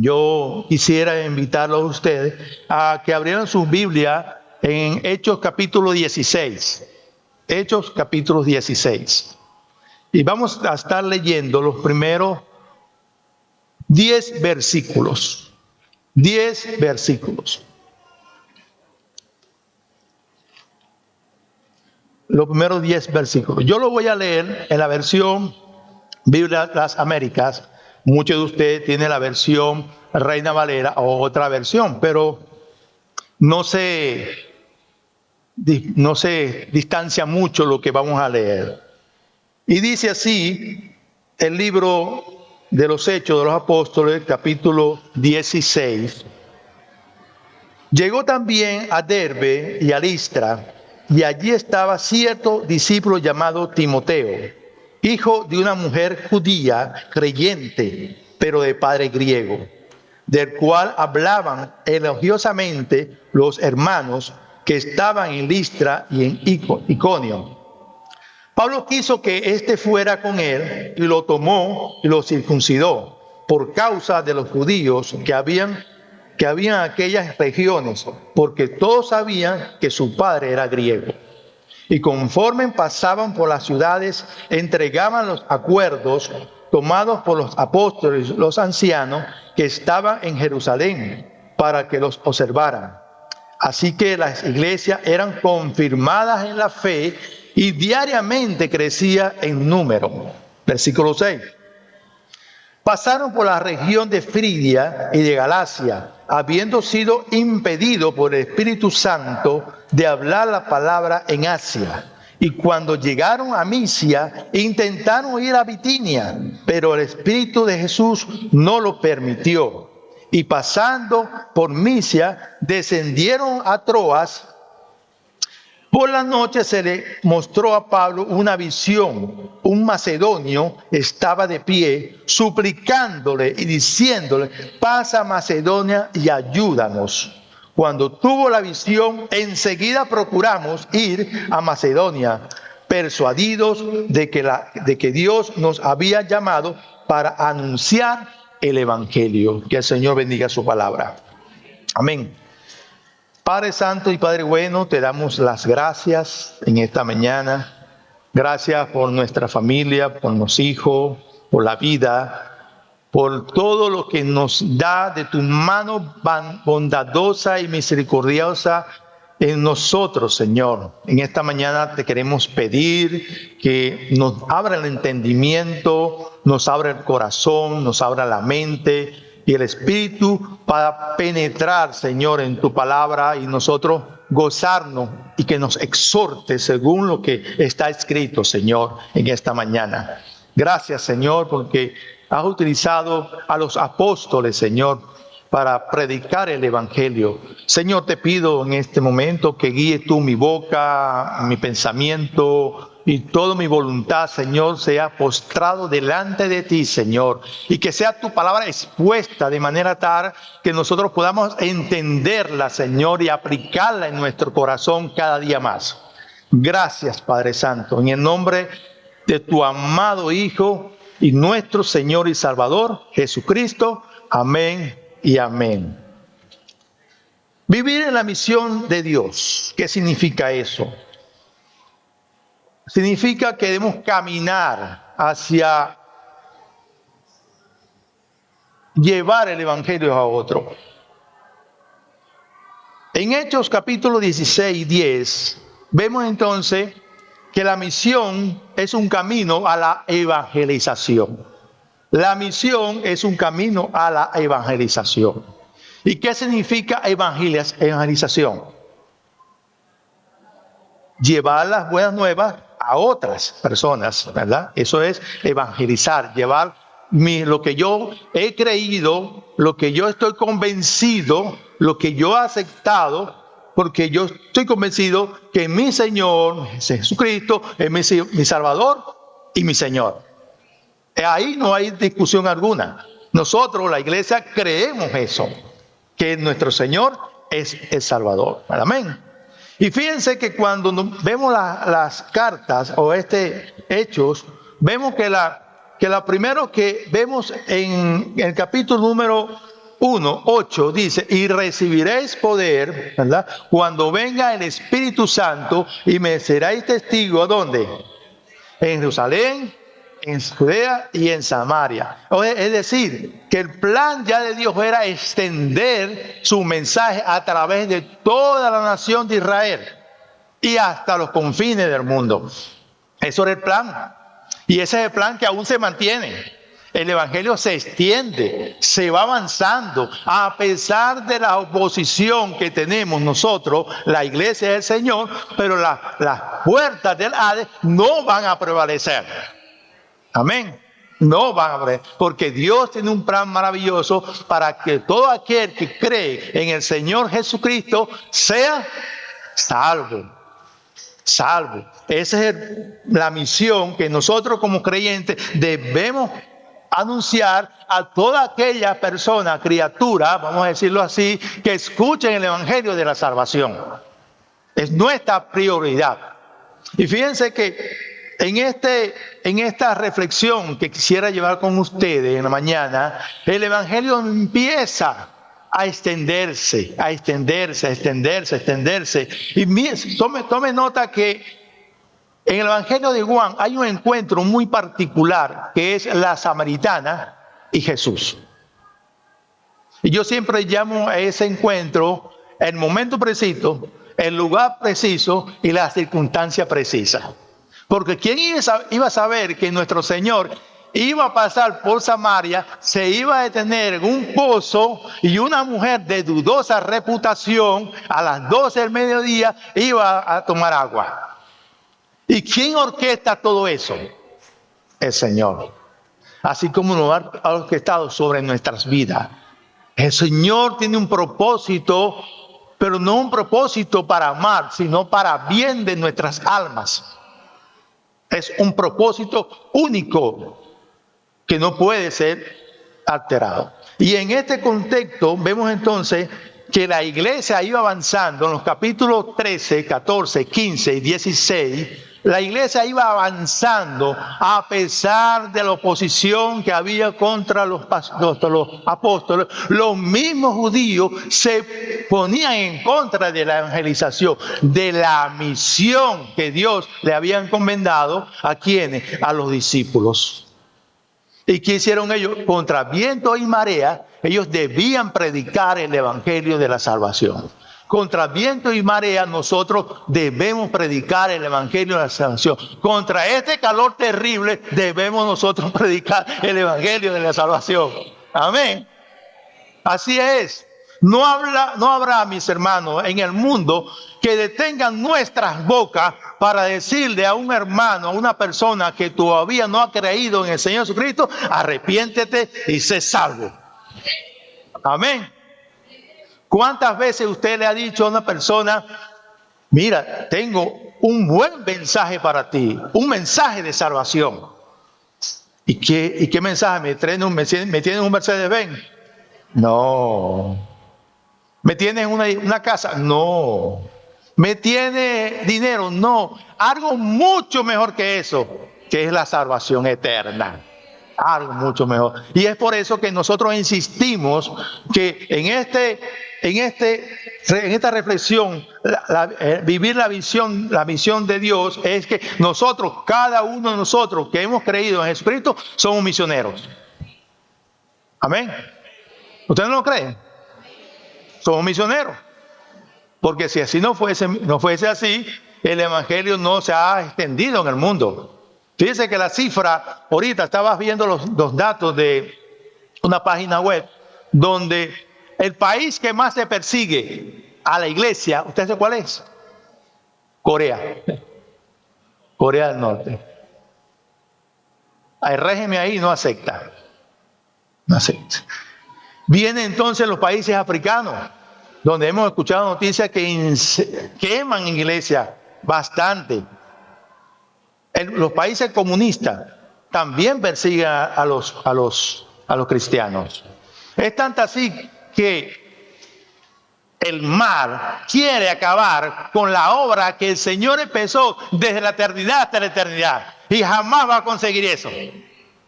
yo quisiera invitarlos a ustedes a que abrieran su Biblia en Hechos capítulo 16. Hechos capítulo 16. Y vamos a estar leyendo los primeros 10 versículos. 10 versículos. Los primeros 10 versículos. Yo lo voy a leer en la versión Biblia de las Américas. Muchos de ustedes tienen la versión Reina Valera o otra versión, pero no se distancia mucho lo que vamos a leer. Y dice así el libro de los Hechos de los Apóstoles, capítulo 16. Llegó también a Derbe y a Listra, y allí estaba cierto discípulo llamado Timoteo, hijo de una mujer judía creyente, pero de padre griego, del cual hablaban elogiosamente los hermanos que estaban en Listra y en Iconio. Pablo quiso que éste fuera con él y lo tomó y lo circuncidó por causa de los judíos que habían en aquellas regiones, porque todos sabían que su padre era griego. Y conforme pasaban por las ciudades, entregaban los acuerdos tomados por los apóstoles, los ancianos que estaban en Jerusalén, para que los observaran. Así que las iglesias eran confirmadas en la fe y diariamente crecía en número. Versículo 6. Pasaron por la región de Frigia y de Galacia, habiendo sido impedido por el Espíritu Santo de hablar la palabra en Asia. Y cuando llegaron a Misia, intentaron ir a Bitinia, pero el Espíritu de Jesús no lo permitió. Y pasando por Misia, descendieron a Troas. Por la noche se le mostró a Pablo una visión. Un macedonio estaba de pie, suplicándole y diciéndole: pasa a Macedonia y ayúdanos. Cuando tuvo la visión, enseguida procuramos ir a Macedonia, persuadidos de que Dios nos había llamado para anunciar el Evangelio. Que el Señor bendiga su palabra. Amén. Padre Santo y Padre Bueno, te damos las gracias en esta mañana. Gracias por nuestra familia, por los hijos, por la vida, por todo lo que nos da de tu mano bondadosa y misericordiosa en nosotros, Señor. En esta mañana te queremos pedir que nos abra el entendimiento, nos abra el corazón, nos abra la mente y el Espíritu para penetrar, Señor, en tu palabra y nosotros gozarnos y que nos exhorte según lo que está escrito, Señor, en esta mañana. Gracias, Señor, porque has utilizado a los apóstoles, Señor, para predicar el Evangelio. Señor, te pido en este momento que guíes tú mi boca, mi pensamiento y toda mi voluntad, Señor, sea postrado delante de ti, Señor, y que sea tu palabra expuesta de manera tal que nosotros podamos entenderla, Señor, y aplicarla en nuestro corazón cada día más. Gracias, Padre Santo, en el nombre de tu amado Hijo y nuestro Señor y Salvador, Jesucristo. Amén y amén. Vivir en la misión de Dios. ¿Qué significa eso? Significa que debemos caminar hacia llevar el Evangelio a otro. En Hechos capítulo 16 y 10, vemos entonces que la misión es un camino a la evangelización. La misión es un camino a la evangelización. ¿Y qué significa evangelización? Llevar las buenas nuevas a otras personas, ¿verdad? Eso es evangelizar, llevar lo que yo he creído, lo que yo estoy convencido, lo que yo he aceptado, porque yo estoy convencido que mi Señor Jesucristo es mi Salvador y mi Señor. Ahí no hay discusión alguna. Nosotros, la iglesia, creemos eso, que nuestro Señor es el Salvador. Amén. Y fíjense que cuando vemos las cartas o Hechos, vemos que la primero que vemos en el capítulo número 1:8 dice, y recibiréis poder, ¿verdad?, cuando venga el Espíritu Santo, y me seréis testigo, ¿dónde? En Jerusalén, en Judea y en Samaria. Es decir, que el plan ya de Dios era extender su mensaje a través de toda la nación de Israel y hasta los confines del mundo. Eso era el plan. Y ese es el plan que aún se mantiene. El evangelio se extiende, se va avanzando, a pesar de la oposición que tenemos nosotros, la iglesia del Señor, pero las puertas del Hades no van a prevalecer. Amén. No van a prevalecer, porque Dios tiene un plan maravilloso para que todo aquel que cree en el Señor Jesucristo sea salvo. Salvo. Esa es la misión que nosotros como creyentes debemos anunciar a toda aquella persona, criatura, vamos a decirlo así, que escuchen el evangelio de la salvación. Es nuestra prioridad. Y fíjense que en esta reflexión que quisiera llevar con ustedes en la mañana, el evangelio empieza a extenderse. Y tome nota que en el Evangelio de Juan hay un encuentro muy particular, que es la samaritana y Jesús. Y yo siempre llamo a ese encuentro el momento preciso, el lugar preciso y la circunstancia precisa. Porque ¿quién iba a saber que nuestro Señor iba a pasar por Samaria, se iba a detener en un pozo y una mujer de dudosa reputación a las 12 del mediodía iba a tomar agua? ¿Y quién orquesta todo eso? El Señor. Así como lo ha orquestado sobre nuestras vidas. El Señor tiene un propósito, pero no un propósito para amar, sino para bien de nuestras almas. Es un propósito único que no puede ser alterado. Y en este contexto vemos entonces que la iglesia iba avanzando en los capítulos 13, 14, 15 y 16. La iglesia iba avanzando a pesar de la oposición que había contra los apóstoles. Los mismos judíos se ponían en contra de la evangelización, de la misión que Dios le había encomendado a quienes, a los discípulos. ¿Y qué hicieron ellos? Contra viento y marea, ellos debían predicar el evangelio de la salvación. Contra viento y marea nosotros debemos predicar el evangelio de la salvación. Contra este calor terrible debemos nosotros predicar el evangelio de la salvación. Amén. Así es. No habrá, mis hermanos, en el mundo que detengan nuestras bocas para decirle a un hermano, a una persona que todavía no ha creído en el Señor Jesucristo, arrepiéntete y sé salvo. Amén. ¿Cuántas veces usted le ha dicho a una persona, mira, tengo un buen mensaje para ti, un mensaje de salvación? ¿Y qué mensaje? ¿Me tiene un Mercedes-Benz? No. ¿Me tiene una casa? No. ¿Me tiene dinero? No. Algo mucho mejor que eso, que es la salvación eterna. Algo mucho mejor. Y es por eso que nosotros insistimos que en esta reflexión, vivir la misión de Dios es que nosotros, cada uno de nosotros que hemos creído en Jesucristo, somos misioneros. Amén. ¿Ustedes no lo creen? Somos misioneros. Porque si así no fuese así, el evangelio no se ha extendido en el mundo. Fíjense que la cifra, ahorita estabas viendo los datos de una página web, donde el país que más se persigue a la iglesia, ¿usted sabe cuál es? Corea. Corea del Norte. El régimen ahí no acepta. No acepta. Vienen entonces los países africanos, donde hemos escuchado noticias que queman iglesias bastante. Los países comunistas también persiguen a los cristianos. Es tanto así que el mal quiere acabar con la obra que el Señor empezó desde la eternidad hasta la eternidad. Y jamás va a conseguir eso.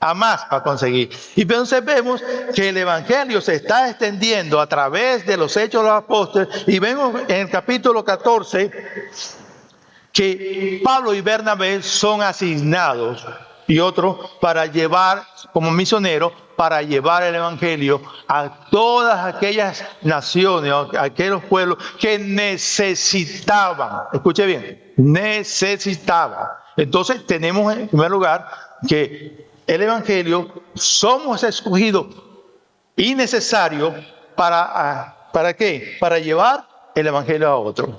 a más para conseguir. Y entonces vemos que el evangelio se está extendiendo a través de los hechos de los apóstoles, y vemos en el capítulo 14 que Pablo y Bernabé son asignados y otros para llevar, como misioneros, para llevar el evangelio a todas aquellas naciones, a aquellos pueblos que necesitaban. Escuche bien, necesitaban. Entonces tenemos en primer lugar que el evangelio somos escogidos y necesarios ¿para qué? Para llevar el evangelio a otro.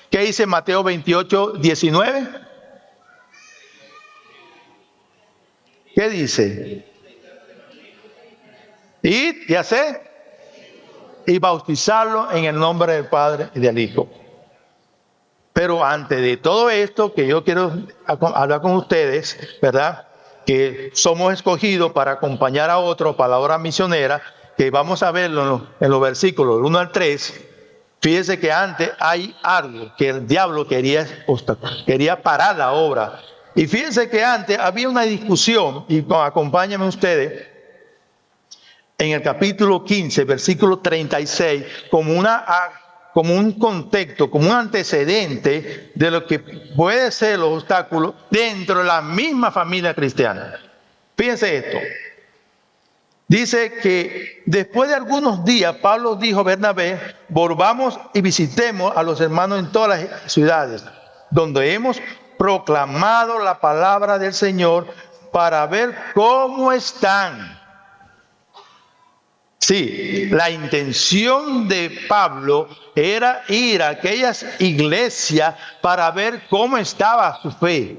¿Qué dice Mateo 28, 19? ¿Qué dice? Id y hacer y bautizarlo en el nombre del Padre y del Hijo. Pero antes de todo esto, que yo quiero hablar con ustedes, ¿verdad? Que somos escogidos para acompañar a otros para la obra misionera, que vamos a verlo en los versículos 1 al 3. Fíjense que antes hay algo que el diablo quería parar la obra. Y fíjense que antes había una discusión, y acompáñenme ustedes, en el capítulo 15, versículo 36, como un contexto, como un antecedente de lo que puede ser los obstáculos dentro de la misma familia cristiana. Fíjense esto. Dice que después de algunos días, Pablo dijo a Bernabé: volvamos y visitemos a los hermanos en todas las ciudades, donde hemos proclamado la palabra del Señor, para ver cómo están. Sí, la intención de Pablo era ir a aquellas iglesias para ver cómo estaba su fe.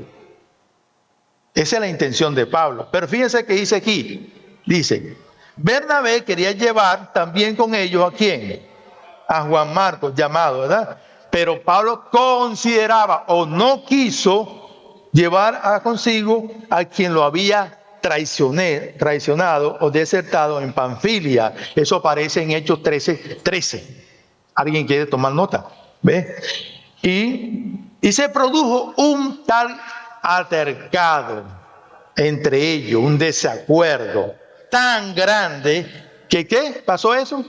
Esa es la intención de Pablo. Pero fíjense que dice aquí, dice, Bernabé quería llevar también con ellos ¿a quién? A Juan Marcos, llamado, ¿verdad? Pero Pablo consideraba o no quiso llevar consigo a quien lo había traicionado o desertado en Panfilia. Eso aparece en Hechos 13. ¿Alguien quiere tomar nota? ¿Ve? Y se produjo un tal altercado entre ellos, un desacuerdo tan grande que ¿qué pasó eso?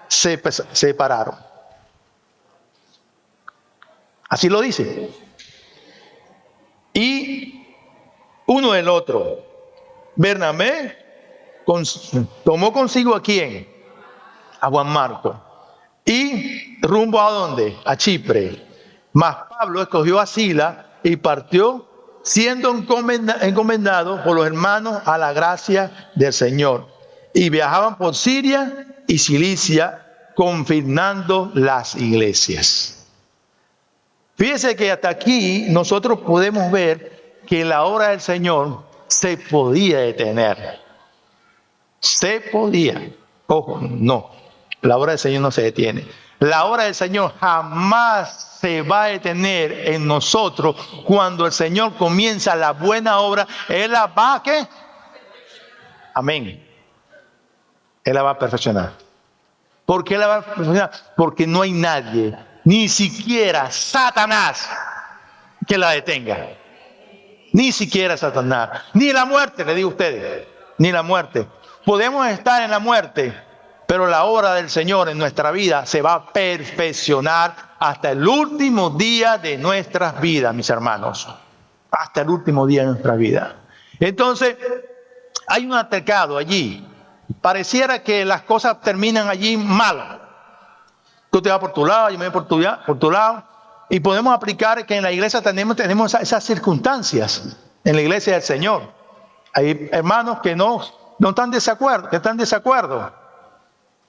Se separaron. Así lo dice. Y uno del otro. Bernabé tomó consigo ¿a quién? A Juan Marcos. Y rumbo ¿a dónde? A Chipre. Mas Pablo escogió a Silas y partió, siendo encomendado por los hermanos a la gracia del Señor. Y viajaban por Siria y Cilicia, confirmando las iglesias. Fíjense que hasta aquí nosotros podemos ver que la obra del Señor se podía detener. Se podía. Ojo, no. La obra del Señor no se detiene. La obra del Señor jamás se va a detener en nosotros. Cuando el Señor comienza la buena obra, Él la va a ¿qué? Amén. Él la va a perfeccionar. ¿Por qué la va a perfeccionar? Porque no hay nadie, ni siquiera Satanás, que la detenga. Ni siquiera Satanás. Ni la muerte, le digo a ustedes. Ni la muerte. Podemos estar en la muerte, pero la obra del Señor en nuestra vida se va a perfeccionar hasta el último día de nuestras vidas, mis hermanos. Hasta el último día de nuestra vida. Entonces, hay un altercado allí. Pareciera que las cosas terminan allí mal. Tú te vas por tu lado, yo me voy por tu lado. Y podemos aplicar que en la iglesia tenemos esas circunstancias. En la iglesia del Señor. Hay hermanos que no están en desacuerdo.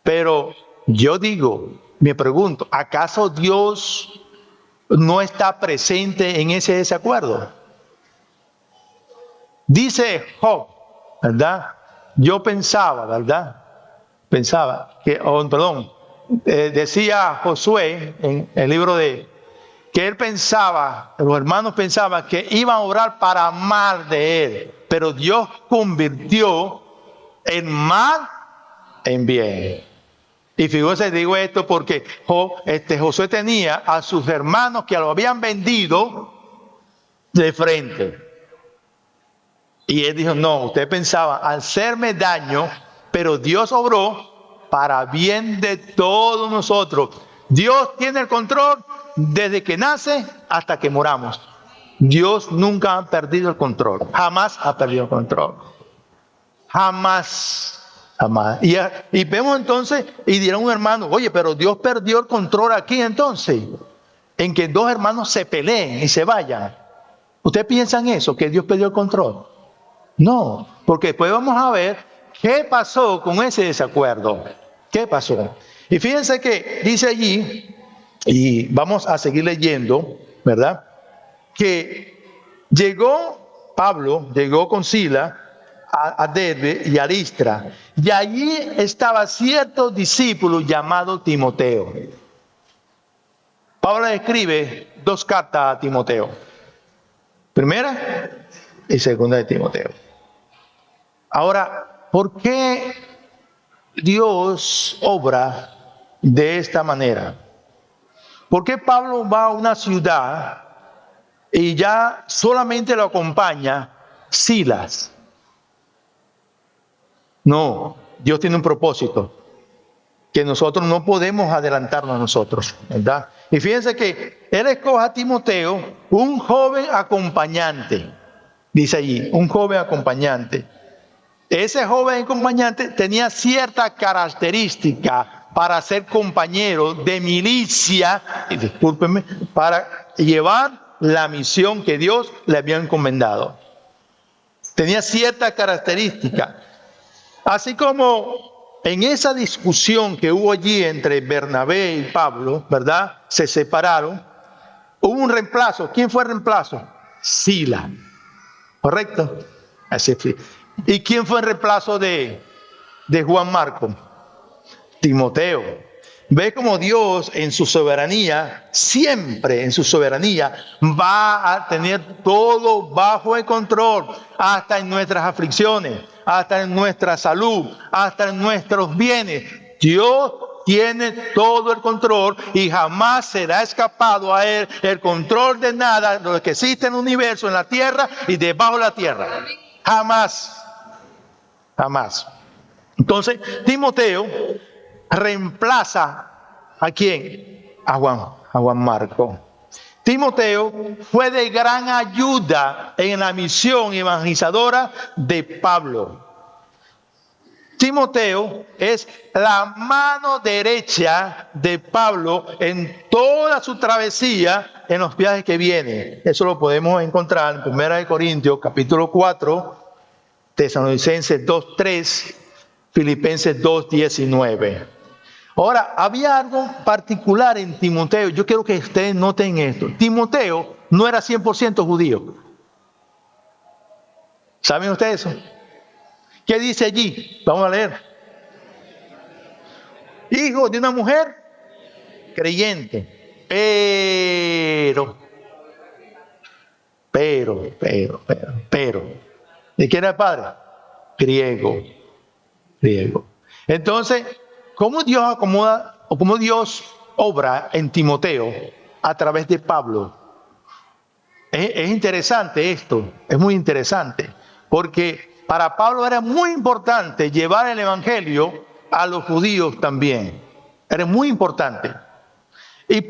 Pero yo digo, me pregunto, ¿acaso Dios no está presente en ese desacuerdo? Dice Job, ¿verdad? Yo pensaba, ¿verdad? Decía Josué en el libro que él pensaba, los hermanos pensaban que iban a orar para mal de él, pero Dios convirtió el mal en bien. Y fíjense, digo esto porque Josué tenía a sus hermanos que lo habían vendido de frente. Y él dijo, no, usted pensaba hacerme daño, pero Dios obró para bien de todos nosotros. Dios tiene el control desde que nace hasta que moramos. Dios nunca ha perdido el control, jamás ha perdido el control. Jamás, jamás. Y vemos entonces, y dirá un hermano, oye, pero Dios perdió el control aquí entonces, en que dos hermanos se peleen y se vayan. ¿Usted piensa en eso, que Dios perdió el control? No, porque después vamos a ver qué pasó con ese desacuerdo. ¿Qué pasó? Y fíjense que dice allí, y vamos a seguir leyendo, ¿verdad? Que Pablo llegó con Sila a Derbe y a Listra, y allí estaba cierto discípulo llamado Timoteo. Pablo escribe 2 cartas a Timoteo, primera y segunda de Timoteo. Ahora, ¿por qué Dios obra de esta manera? ¿Por qué Pablo va a una ciudad y ya solamente lo acompaña Silas? No, Dios tiene un propósito que nosotros no podemos adelantarnos a nosotros, ¿verdad? Y fíjense que él escoge a Timoteo, un joven acompañante, dice allí, un joven acompañante. Ese joven acompañante tenía cierta característica para ser compañero de milicia, y discúlpenme, para llevar la misión que Dios le había encomendado. Tenía cierta característica. Así como en esa discusión que hubo allí entre Bernabé y Pablo, ¿verdad? Se separaron. Hubo un reemplazo. ¿Quién fue el reemplazo? Sila. ¿Correcto? Así fue. ¿Y quién fue el reemplazo de Juan Marco? Timoteo. Ve cómo Dios en su soberanía, siempre en su soberanía, va a tener todo bajo el control, hasta en nuestras aflicciones, hasta en nuestra salud, hasta en nuestros bienes. Dios tiene todo el control y jamás será escapado a él el control de nada, lo que existe en el universo, en la tierra y debajo de la tierra. Jamás. Jamás. Entonces, Timoteo reemplaza ¿a quién? A Juan Marco. Timoteo fue de gran ayuda en la misión evangelizadora de Pablo. Timoteo es la mano derecha de Pablo en toda su travesía en los viajes que vienen. Eso lo podemos encontrar en 1 Corintios capítulo 4, Tesalonicenses 2:3, Filipenses 2:19. Ahora, había algo particular en Timoteo. Yo quiero que ustedes noten esto. Timoteo no era 100% judío. ¿Saben ustedes eso? ¿Qué dice allí? Vamos a leer. Hijo de una mujer creyente. Pero. ¿De quién era el padre? Griego. Entonces, ¿cómo Dios acomoda o cómo Dios obra en Timoteo a través de Pablo? Es interesante esto, es muy interesante, porque para Pablo era muy importante llevar el evangelio a los judíos también. Era muy importante. Y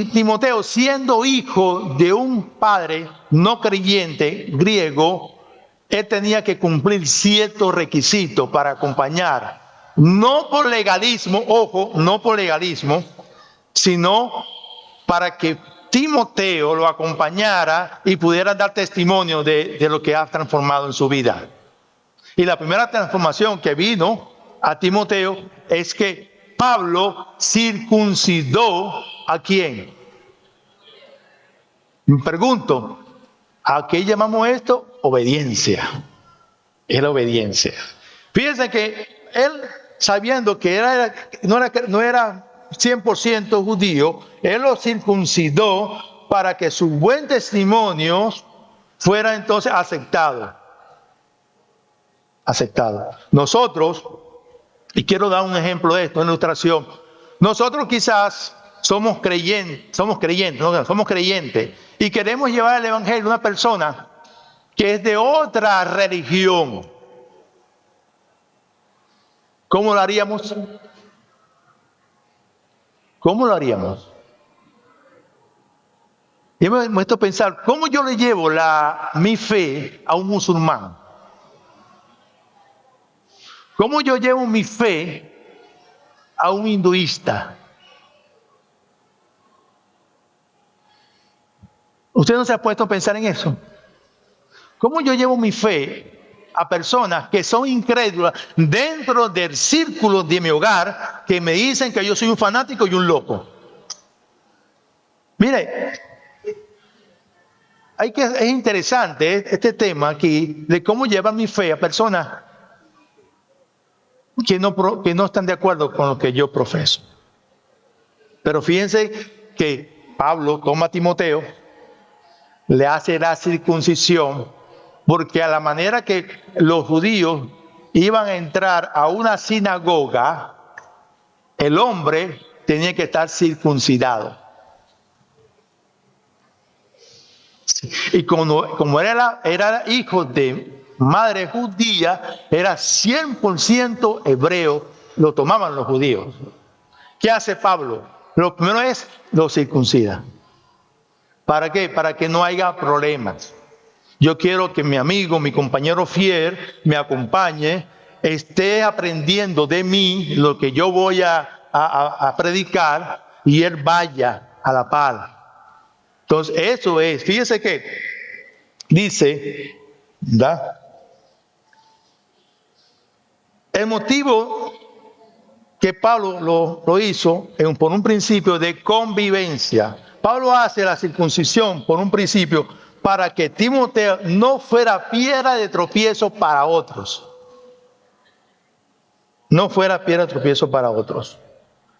Timoteo, siendo hijo de un padre no creyente griego, él tenía que cumplir ciertos requisitos para acompañar. No por legalismo, ojo, no por legalismo, sino para que Timoteo lo acompañara y pudiera dar testimonio de lo que ha transformado en su vida. Y la primera transformación que vino a Timoteo es que Pablo circuncidó ¿a quién? Me pregunto, ¿a qué llamamos esto? Obediencia. Es la obediencia. Fíjense que él, sabiendo que no era 100% judío, él lo circuncidó para que su buen testimonio fuera entonces aceptado. Nosotros, y quiero dar un ejemplo de esto, una ilustración. Nosotros quizás somos creyentes y queremos llevar el evangelio a una persona que es de otra religión, ¿cómo lo haríamos? ¿Cómo lo haríamos? Yo me he puesto a pensar, ¿cómo yo le llevo mi fe a un musulmán? ¿Cómo yo llevo mi fe a un hinduista? ¿Usted no se ha puesto a pensar en eso? ¿Cómo yo llevo mi fe a personas que son incrédulas dentro del círculo de mi hogar, que me dicen que yo soy un fanático y un loco? Mire, es interesante este tema aquí de cómo llevar mi fe a personas que no están de acuerdo con lo que yo profeso. Pero fíjense que Pablo toma a Timoteo, le hace la circuncisión, porque a la manera que los judíos iban a entrar a una sinagoga, el hombre tenía que estar circuncidado. Y como era hijo de madre judía, era 100% hebreo, lo tomaban los judíos. ¿Qué hace Pablo? Lo primero es, lo circuncida. ¿Para qué? Para que no haya problemas. Yo quiero que mi amigo, mi compañero fiel, me acompañe, esté aprendiendo de mí lo que yo voy a predicar y él vaya a la par. Entonces, eso es, fíjese que dice, ¿verdad? El motivo que Pablo lo hizo por un principio de convivencia. Pablo hace la circuncisión por un principio para que Timoteo no fuera piedra de tropiezo para otros. No fuera piedra de tropiezo para otros.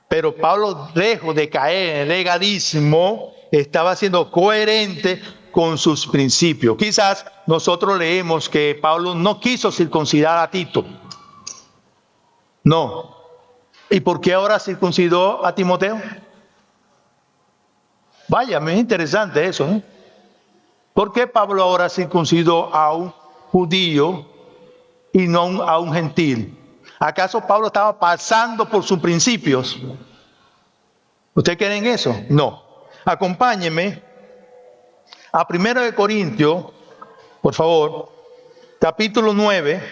Pero Pablo, lejos de caer en el legalismo, estaba siendo coherente con sus principios. Quizás nosotros leemos que Pablo no quiso circuncidar a Tito. No. ¿Y por qué ahora circuncidó a Timoteo? Vaya, me es interesante eso, ¿eh? ¿Por qué Pablo ahora circuncidó a un judío y no a un gentil? ¿Acaso Pablo estaba pasando por sus principios? ¿Usted cree en eso? No. Acompáñeme a 1 Corintios, por favor, capítulo 9,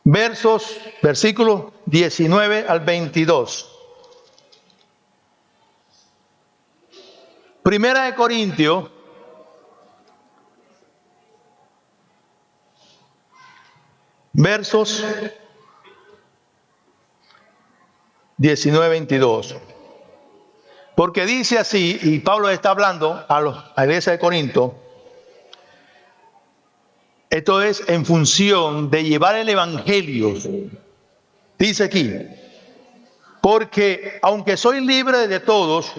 versículos 19 al 22. 1 Corintios, versos 19, 22. Porque dice así, y Pablo está hablando a la iglesia de Corinto, esto es en función de llevar el evangelio. Dice aquí, porque aunque soy libre de todos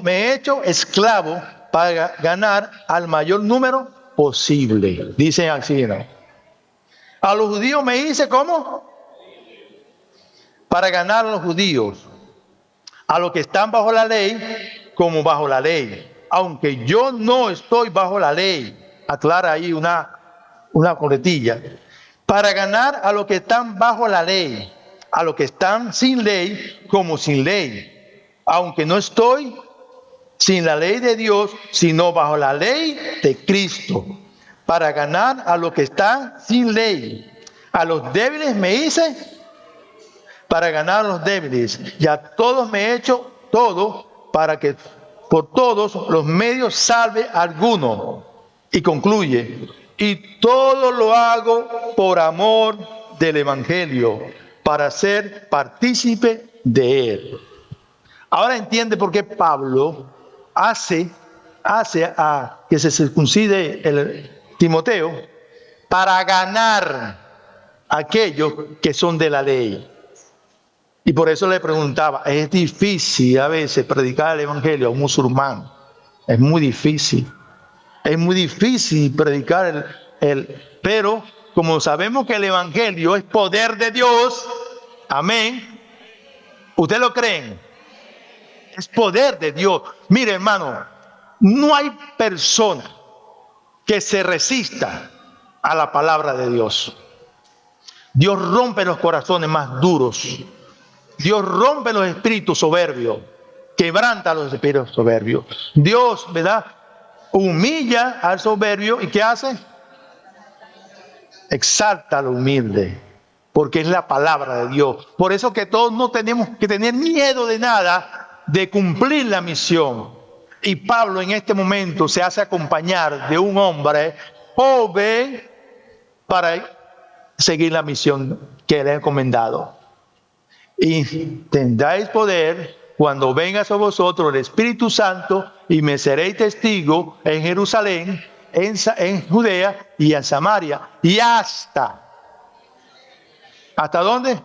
me he hecho esclavo para ganar al mayor número posible. Dice así, ¿no? A los judíos me hice, ¿cómo? Para ganar a los judíos. A los que están bajo la ley, como bajo la ley. Aunque yo no estoy bajo la ley. Aclara ahí una coletilla. Para ganar a los que están bajo la ley. A los que están sin ley, como sin ley. Aunque no estoy sin la ley de Dios, sino bajo la ley de Cristo. Para ganar a los que están sin ley. A los débiles me hice para ganar a los débiles. Y a todos me he hecho todo para que por todos los medios salve a alguno. Y concluye, y todo lo hago por amor del evangelio, para ser partícipe de él. Ahora entiende por qué Pablo hace a que se circuncide el Timoteo para ganar a aquellos que son de la ley. Y por eso le preguntaba, es difícil a veces predicar el evangelio a un musulmán. Es muy difícil. Es muy difícil predicar pero como sabemos que el evangelio es poder de Dios, amén. ¿Usted lo creen? Es poder de Dios. Mire, hermano, No hay persona que se resista a la palabra de Dios. Dios rompe los corazones más duros. Dios rompe los espíritus soberbios. Quebranta los espíritus soberbios. Dios, ¿verdad?, humilla al soberbio. ¿Y qué hace? Exalta al humilde. Porque es la palabra de Dios. Por eso que todos no tenemos que tener miedo de nada, de cumplir la misión. Y Pablo en este momento se hace acompañar de un hombre joven para seguir la misión que le he encomendado. Y tendréis poder cuando venga sobre vosotros el Espíritu Santo, y me seréis testigo en Jerusalén, en Judea y en Samaria, y ¿hasta dónde?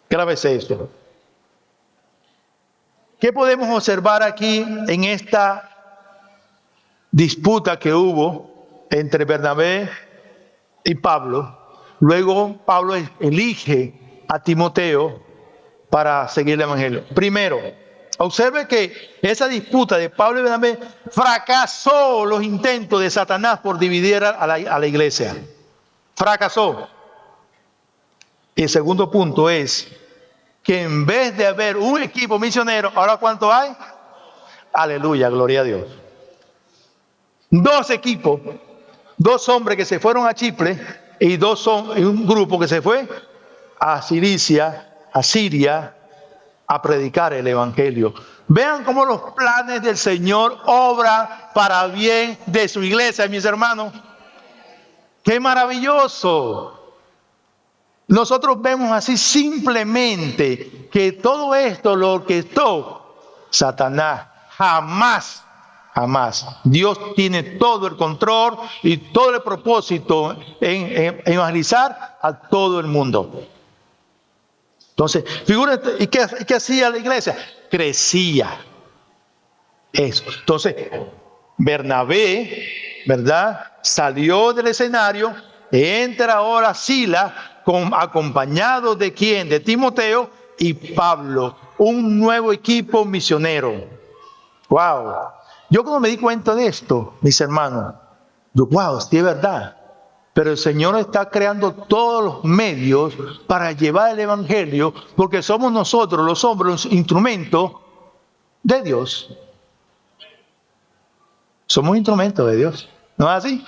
Grave es esto. ¿Qué podemos observar aquí en esta disputa que hubo entre Bernabé y Pablo? Luego Pablo elige a Timoteo para seguir el evangelio. Primero, observe que esa disputa de Pablo y Bernabé fracasó los intentos de Satanás por dividir a la iglesia. Fracasó. Y el segundo punto es que en vez de haber un equipo misionero, ¿ahora cuánto hay? Aleluya, gloria a Dios. 2 equipos, 2 hombres que se fueron a Chipre y un grupo que se fue a Cilicia, a Siria, a predicar el evangelio. Vean cómo los planes del Señor obran para bien de su iglesia, mis hermanos. ¡Qué maravilloso! Nosotros vemos así simplemente que todo esto lo orquestó Satanás. Jamás, jamás. Dios tiene todo el control y todo el propósito en evangelizar a todo el mundo. Entonces, figúrate, ¿y qué hacía la iglesia? Crecía. Eso. Entonces, Bernabé, ¿verdad?, salió del escenario, entra ahora Silas, acompañado de ¿quién? De Timoteo y Pablo, un nuevo equipo misionero. ¡Wow! Yo cuando me di cuenta de esto, mis hermanos, yo, wow, sí es verdad. Pero el Señor está creando todos los medios para llevar el evangelio, porque somos nosotros los hombres, los instrumentos de Dios. Somos instrumentos de Dios. ¿No es así?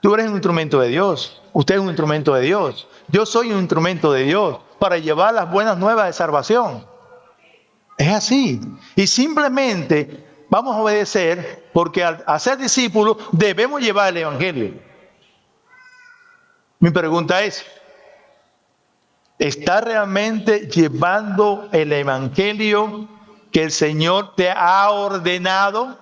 Tú eres un instrumento de Dios. Usted es un instrumento de Dios. Yo soy un instrumento de Dios para llevar las buenas nuevas de salvación. Es así. Y simplemente vamos a obedecer, porque al ser discípulos debemos llevar el evangelio. Mi pregunta es, ¿estás realmente llevando el evangelio que el Señor te ha ordenado?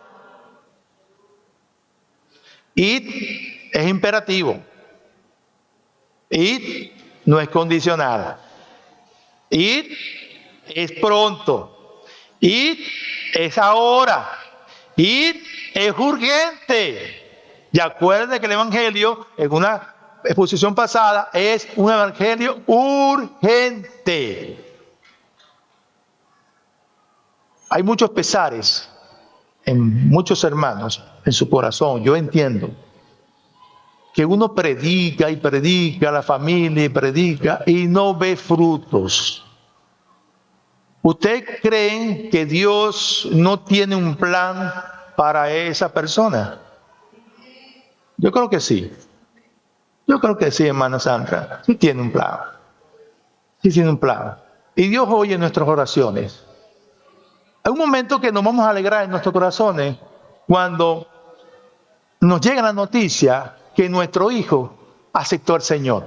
Y es imperativo. Y no es condicional. Y es pronto. Y es ahora. Y es urgente. Y acuérdense que el evangelio, en una exposición pasada, es un evangelio urgente. Hay muchos pesares en muchos hermanos en su corazón. Yo entiendo que uno predica y predica, la familia y predica y no ve frutos. ¿Usted cree que Dios no tiene un plan para esa persona? Yo creo que sí. Yo creo que sí, hermana Sandra. Sí tiene un plan. Sí tiene un plan. Y Dios oye nuestras oraciones. Hay un momento que nos vamos a alegrar en nuestros corazones cuando nos llega la noticia que nuestro hijo aceptó al Señor.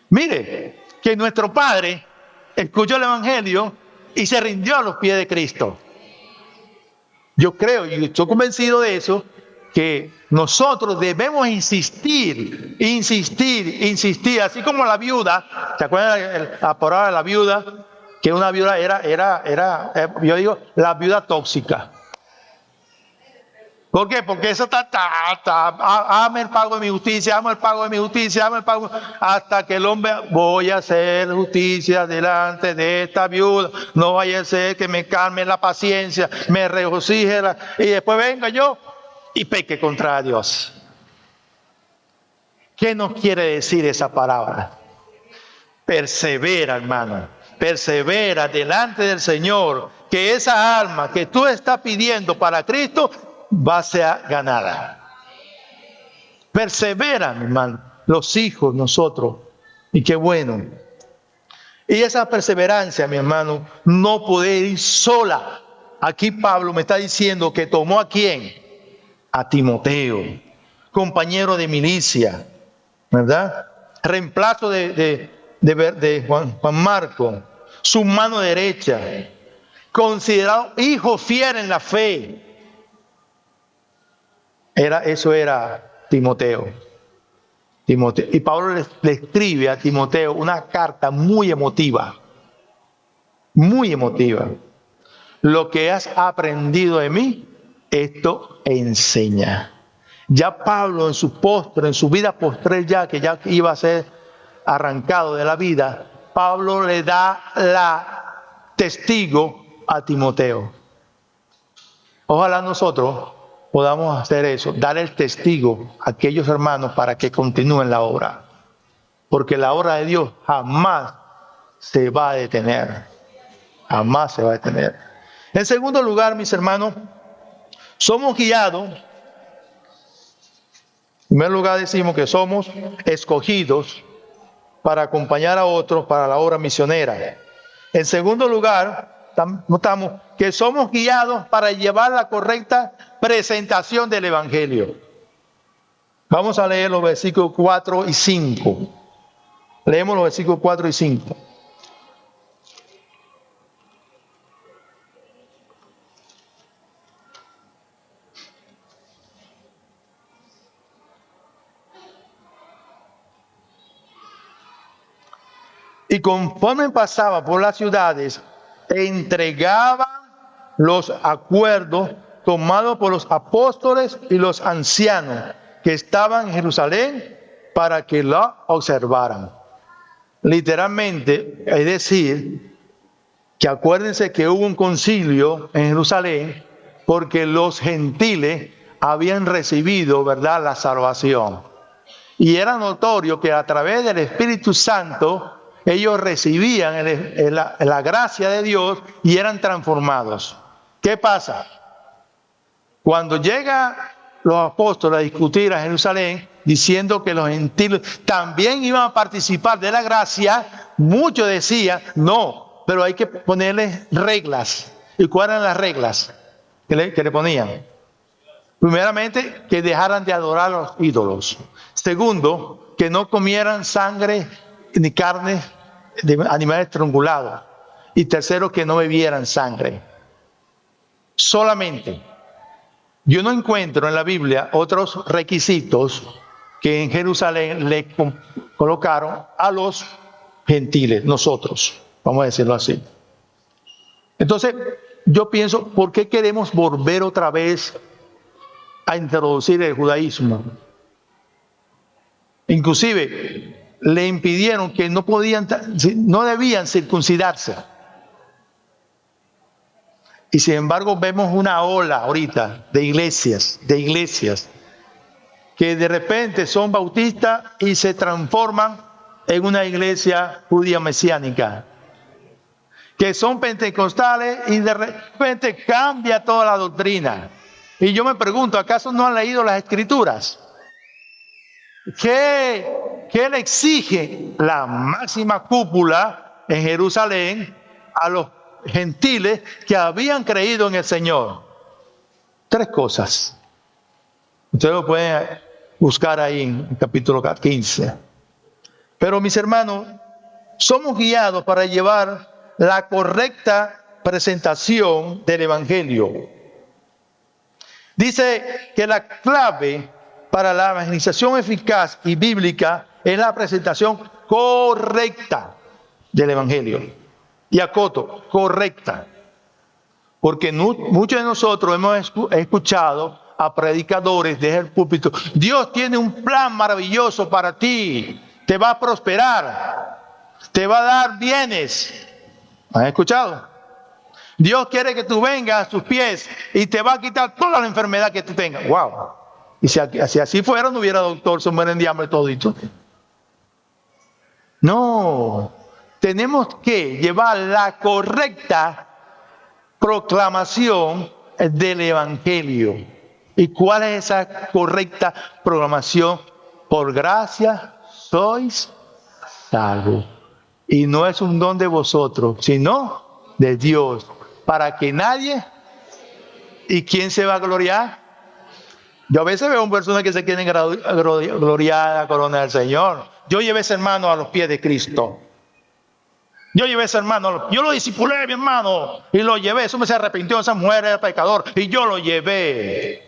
Mire, que nuestro padre escuchó el evangelio y se rindió a los pies de Cristo. Yo creo y estoy convencido de eso, que nosotros debemos insistir, así como la viuda. ¿Se acuerdan la parábola de la viuda? Que una viuda yo digo, la viuda tóxica. ¿Por qué? Porque eso hazme el pago de mi justicia, hazme el pago de mi justicia, hazme el pago, hasta que el hombre, voy a hacer justicia delante de esta viuda, no vaya a ser que me calme la paciencia, me regocije, y después venga yo y peque contra Dios. ¿Qué nos quiere decir esa palabra? Persevera, hermano, persevera delante del Señor, que esa alma que tú estás pidiendo para Cristo va a ser ganada. Persevera, mi hermano, los hijos, nosotros, y qué bueno. Y esa perseverancia, mi hermano, no puede ir sola. Aquí Pablo me está diciendo que tomó ¿a quién? A Timoteo, compañero de milicia, ¿verdad? Reemplazo de Juan Marco, su mano derecha, considerado hijo fiel en la fe. Eso era Timoteo. Y Pablo le escribe a Timoteo una carta muy emotiva. Muy emotiva. Lo que has aprendido de mí, esto enseña. Ya Pablo en su vida postre ya, que ya iba a ser arrancado de la vida, Pablo le da la testigo a Timoteo. Ojalá nosotros podamos hacer eso, dar el testigo a aquellos hermanos para que continúen la obra. Porque la obra de Dios jamás se va a detener. Jamás se va a detener. En segundo lugar, mis hermanos, somos guiados. En primer lugar decimos que somos escogidos para acompañar a otros para la obra misionera. En segundo lugar, notamos que somos guiados para llevar la correcta presentación del Evangelio. Vamos a leer los versículos 4 y 5. Leemos los versículos 4 y 5. Y conforme pasaba por las ciudades, entregaban los acuerdos tomados por los apóstoles y los ancianos que estaban en Jerusalén para que lo observaran. Literalmente, es decir, que acuérdense que hubo un concilio en Jerusalén porque los gentiles habían recibido, ¿verdad?, la salvación. Y era notorio que a través del Espíritu Santo ellos recibían la gracia de Dios y eran transformados. ¿Qué pasa? Cuando llegan los apóstoles a discutir a Jerusalén, diciendo que los gentiles también iban a participar de la gracia, muchos decían, no, pero hay que ponerles reglas. ¿Y cuáles eran las reglas que le ponían? Primeramente, que dejaran de adorar a los ídolos. Segundo, que no comieran sangre ni carne de animales estrangulados. Y tercero, que no bebieran sangre. Solamente. Yo no encuentro en la Biblia otros requisitos que en Jerusalén le colocaron a los gentiles, nosotros, vamos a decirlo así. Entonces, yo pienso, ¿por qué queremos volver otra vez a introducir el judaísmo? Inclusive, le impidieron que no debían circuncidarse. Y sin embargo vemos una ola ahorita de iglesias que de repente son bautistas y se transforman en una iglesia judía mesiánica. Que son pentecostales y de repente cambia toda la doctrina. Y yo me pregunto, ¿acaso no han leído las Escrituras? ¿Qué le exige la máxima cúpula en Jerusalén a los gentiles que habían creído en el Señor? 3 cosas. Ustedes lo pueden buscar ahí en el capítulo 15. Pero mis hermanos, somos guiados para llevar la correcta presentación del Evangelio. Dice que la clave para la evangelización eficaz y bíblica es la presentación correcta del Evangelio. Y acoto, correcta. Porque muchos de nosotros hemos escuchado a predicadores desde el púlpito. Dios tiene un plan maravilloso para ti. Te va a prosperar. Te va a dar bienes. ¿Han escuchado? Dios quiere que tú vengas a sus pies y te va a quitar toda la enfermedad que tú tengas. ¡Wow! Y si así fuera, no hubiera doctor, se mueren de hambre todito. No. Tenemos que llevar la correcta proclamación del Evangelio. ¿Y cuál es esa correcta proclamación? Por gracia sois salvos. Y no es un don de vosotros, sino de Dios. Para que nadie... ¿Y quién se va a gloriar? Yo a veces veo personas que se quieren gloriar a la corona del Señor. Yo llevé a ese hermano a los pies de Cristo. Yo llevé a ese hermano, yo lo discipulé, mi hermano, y lo llevé. Eso me se arrepintió, esa mujer era pecador, y yo lo llevé.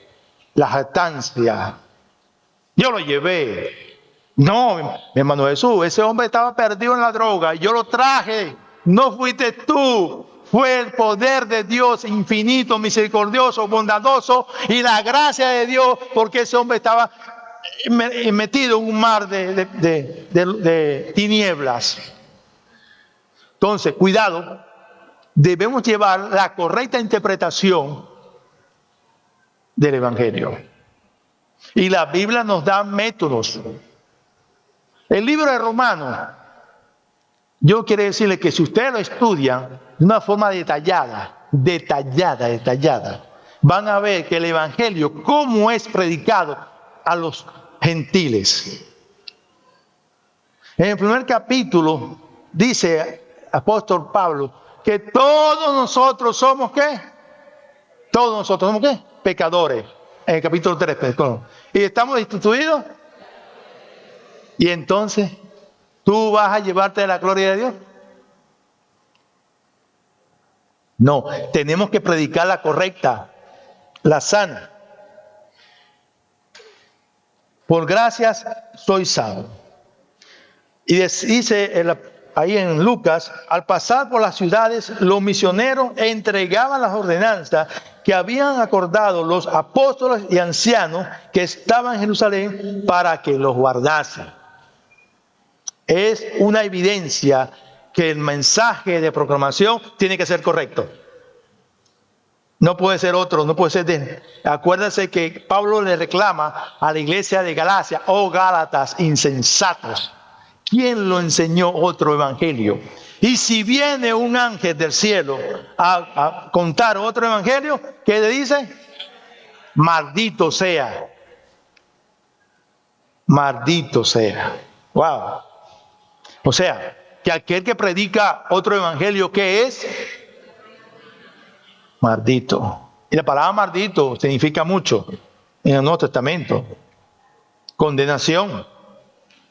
La jactancia. Yo lo llevé. No, mi hermano Jesús, ese hombre estaba perdido en la droga, y yo lo traje. No fuiste tú, fue el poder de Dios infinito, misericordioso, bondadoso, y la gracia de Dios, porque ese hombre estaba metido en un mar de tinieblas. Entonces, cuidado, debemos llevar la correcta interpretación del Evangelio. Y la Biblia nos da métodos. El libro de Romanos, yo quiero decirle que si ustedes lo estudian de una forma detallada, van a ver que el Evangelio, cómo es predicado a los gentiles. En el primer capítulo dice apóstol Pablo, que todos nosotros somos ¿qué? Todos nosotros somos ¿qué? Pecadores. En el capítulo 3. Y estamos destituidos. Y entonces, ¿tú vas a llevarte de la gloria de Dios? No, tenemos que predicar la correcta, la sana. Por gracias soy salvo. Y dice ahí en Lucas, al pasar por las ciudades, los misioneros entregaban las ordenanzas que habían acordado los apóstoles y ancianos que estaban en Jerusalén para que los guardasen. Es una evidencia que el mensaje de proclamación tiene que ser correcto. No puede ser otro, no puede ser Acuérdense que Pablo le reclama a la iglesia de Galacia, oh Gálatas insensatos. ¿Quién lo enseñó otro evangelio? Y si viene un ángel del cielo a contar otro evangelio, ¿qué le dice? Maldito sea. Maldito sea. Wow. O sea, que aquel que predica otro evangelio, ¿qué es? Maldito. Y la palabra maldito significa mucho en el Nuevo Testamento. Condenación.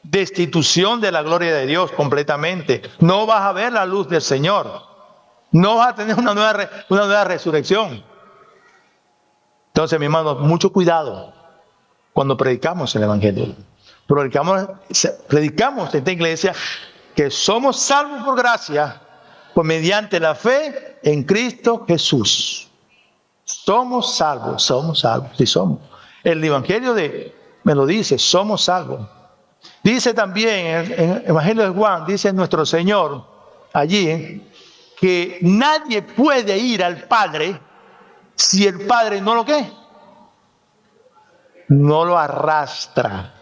Destitución de la gloria de Dios completamente. No vas a ver la luz del Señor. No vas a tener una nueva resurrección. Entonces, mi hermano, mucho cuidado cuando predicamos el Evangelio. Predicamos en esta iglesia que somos salvos por gracia, pues mediante la fe en Cristo Jesús. Somos salvos, sí somos. El Evangelio me lo dice, somos salvos. Dice también en el Evangelio de Juan, dice nuestro Señor allí, que nadie puede ir al Padre si el Padre no lo ¿qué? No lo arrastra,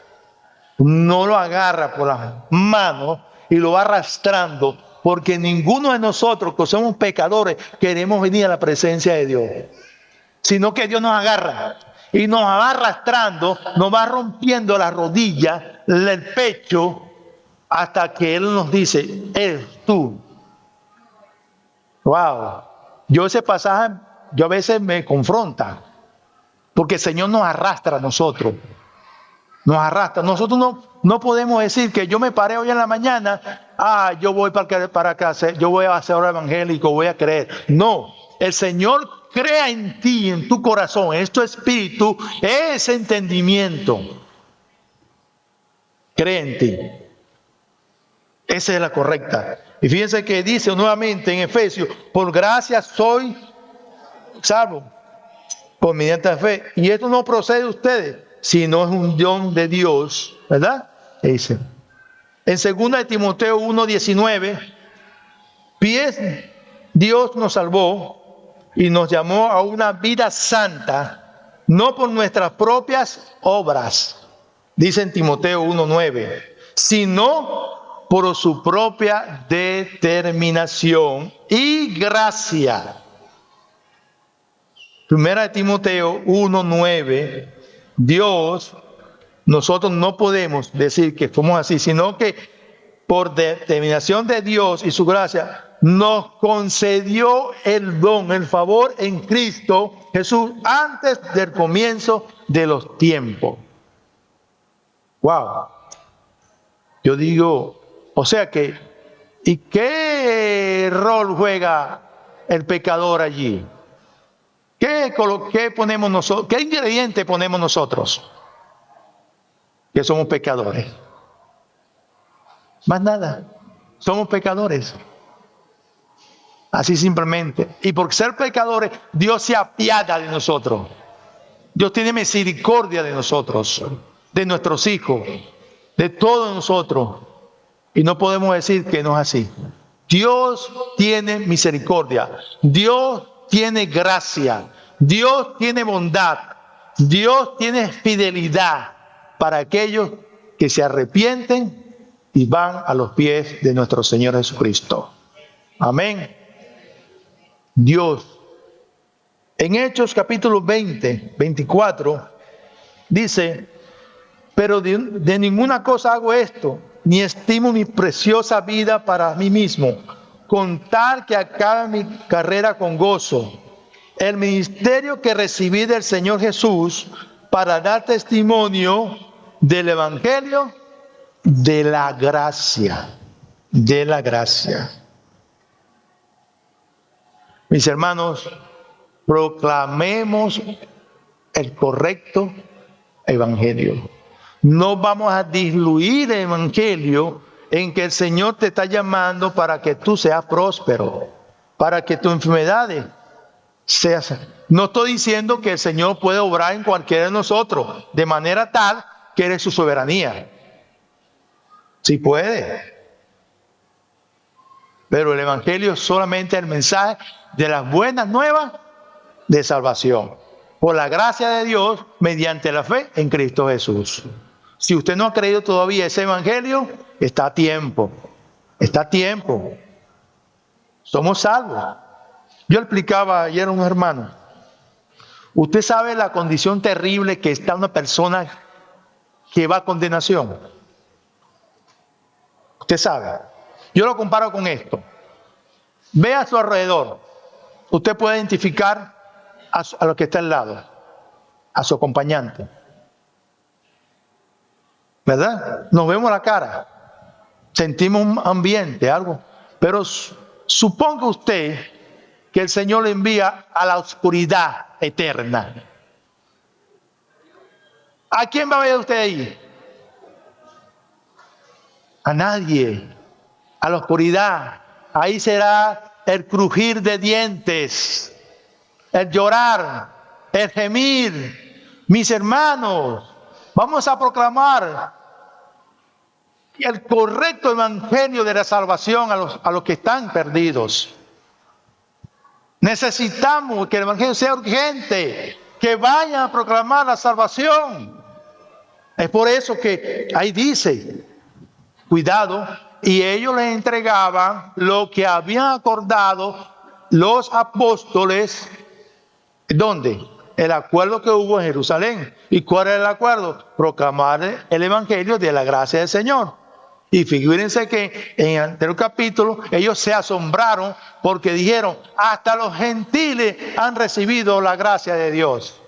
no lo agarra por las manos y lo va arrastrando, porque ninguno de nosotros que somos pecadores queremos venir a la presencia de Dios, sino que Dios nos agarra. Y nos va arrastrando, nos va rompiendo la rodilla, el pecho, hasta que Él nos dice, eres tú. Wow. Yo ese pasaje, a veces me confronta, porque el Señor nos arrastra a nosotros. Nos arrastra. Nosotros no podemos decir que yo me paré hoy en la mañana, yo voy para casa, yo voy a ser evangélico, voy a creer. No, el Señor crea en ti, en tu corazón, en tu espíritu, ese entendimiento. Cree en ti. Esa es la correcta. Y fíjense que dice nuevamente en Efesios, por gracia soy salvo. por mediante la fe. Y esto no procede de ustedes, sino es un don de Dios, ¿verdad? Dice. En 2 Timoteo 1:19, pues Dios nos salvó y nos llamó a una vida santa, no por nuestras propias obras, dice en Timoteo 1:9, sino por su propia determinación y gracia. 1 Timoteo 1:9, nosotros no podemos decir que somos así, sino que por determinación de Dios y su gracia, nos concedió el don, el favor en Cristo Jesús antes del comienzo de los tiempos. Wow. Yo digo, o sea que, ¿y qué rol juega el pecador allí? ¿Qué ponemos nosotros? ¿Qué ingrediente ponemos nosotros? Que somos pecadores. Más nada. Somos pecadores. Así simplemente. Y por ser pecadores, Dios se apiada de nosotros. Dios tiene misericordia de nosotros, de nuestros hijos, de todos nosotros. Y no podemos decir que no es así. Dios tiene misericordia. Dios tiene gracia. Dios tiene bondad. Dios tiene fidelidad para aquellos que se arrepienten y van a los pies de nuestro Señor Jesucristo. Amén. Dios. En Hechos capítulo 20, 24, dice, pero de ninguna cosa hago esto, ni estimo mi preciosa vida para mí mismo, con tal que acabe mi carrera con gozo, el ministerio que recibí del Señor Jesús para dar testimonio del Evangelio de la gracia, de la gracia. Mis hermanos, proclamemos el correcto Evangelio. No vamos a diluir el Evangelio en que el Señor te está llamando para que tú seas próspero, para que tus enfermedades seas. No estoy diciendo que el Señor puede obrar en cualquiera de nosotros de manera tal que eres su soberanía. Sí puede. Pero el Evangelio es solamente el mensaje de las buenas nuevas de salvación. Por la gracia de Dios, mediante la fe en Cristo Jesús. Si usted no ha creído todavía ese Evangelio, está a tiempo. Está a tiempo. Somos salvos. Yo explicaba ayer a un hermano. Usted sabe la condición terrible que está una persona que va a condenación. Usted sabe. Yo lo comparo con esto. Ve a su alrededor. Usted puede identificar a lo que está al lado, a su acompañante. ¿Verdad? Nos vemos la cara. Sentimos un ambiente, algo. Pero suponga usted que el Señor le envía a la oscuridad eterna. ¿A quién va a ver usted ahí? A nadie. A la oscuridad. Ahí será el crujir de dientes, el llorar, el gemir. Mis hermanos, vamos a proclamar el correcto evangelio de la salvación a los que están perdidos. Necesitamos que el evangelio sea urgente, que vayan a proclamar la salvación. Es por eso que ahí dice, cuidado, y ellos les entregaban lo que habían acordado los apóstoles. ¿Dónde? El acuerdo que hubo en Jerusalén. ¿Y cuál era el acuerdo? Proclamar el evangelio de la gracia del Señor. Y figúrense que en el anterior capítulo ellos se asombraron porque dijeron, hasta los gentiles han recibido la gracia de Dios.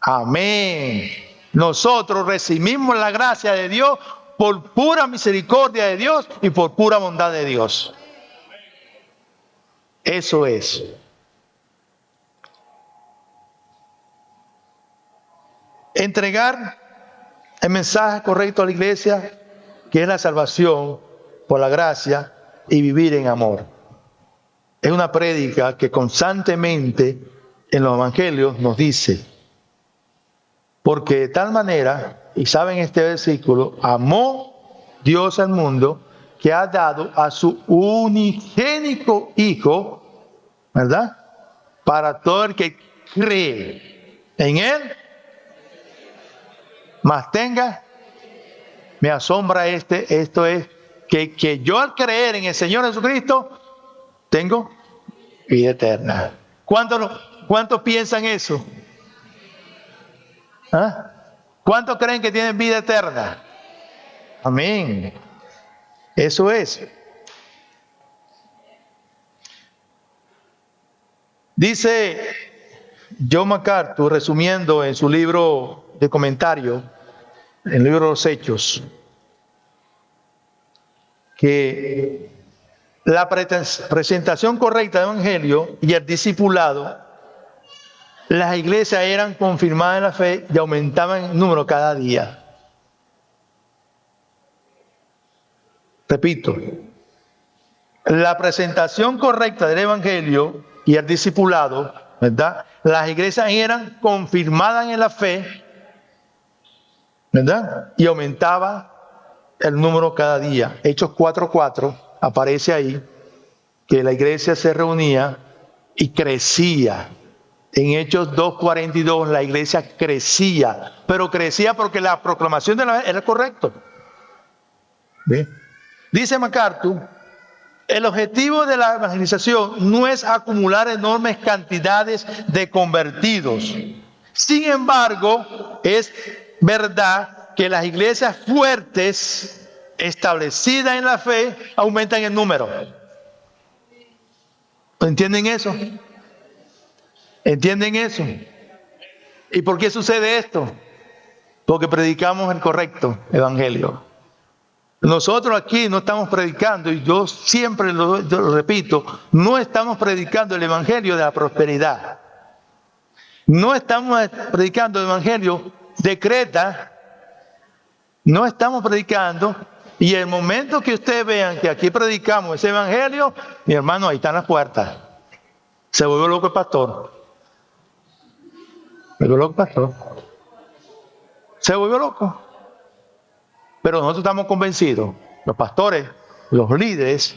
Amén. Nosotros recibimos la gracia de Dios por pura misericordia de Dios y por pura bondad de Dios. Eso es. Entregar el mensaje correcto a la iglesia, que es la salvación por la gracia y vivir en amor. Es una prédica que constantemente en los evangelios nos dice, porque de tal manera, y saben este versículo, amó Dios al mundo que ha dado a su unigénico Hijo, ¿verdad? Para todo el que cree en Él, más tenga. Me asombra esto es que yo al creer en el Señor Jesucristo tengo vida eterna. ¿Cuántos piensan eso? ¿Ah? ¿Cuántos creen que tienen vida eterna? Amén. Eso es. Dice John MacArthur, resumiendo en su libro de comentario, en el libro de los Hechos, que la presentación correcta del Evangelio y el discipulado, las iglesias eran confirmadas en la fe y aumentaban en número cada día. Repito, la presentación correcta del Evangelio y el discipulado, ¿verdad? Las iglesias eran confirmadas en la fe, ¿verdad? Y aumentaba el número cada día. Hechos 4:4 aparece ahí que la iglesia se reunía y crecía. En Hechos 2:42 la iglesia crecía, pero crecía porque la proclamación de la era correcto. ¿Bien? Dice MacArthur, el objetivo de la evangelización no es acumular enormes cantidades de convertidos. Sin embargo, es verdad que las iglesias fuertes, establecidas en la fe, aumentan en número. ¿Entienden eso? ¿Entienden eso? ¿Y por qué sucede esto? Porque predicamos el correcto evangelio. Nosotros aquí no estamos predicando, y yo siempre lo repito, no estamos predicando el evangelio de la prosperidad. No estamos predicando el evangelio de Creta. No estamos predicando, y el momento que ustedes vean que aquí predicamos ese evangelio, mi hermano, ahí están las puertas. Se volvió loco el pastor. Se volvió loco el pastor. Se volvió loco. Pero nosotros estamos convencidos, los pastores, los líderes,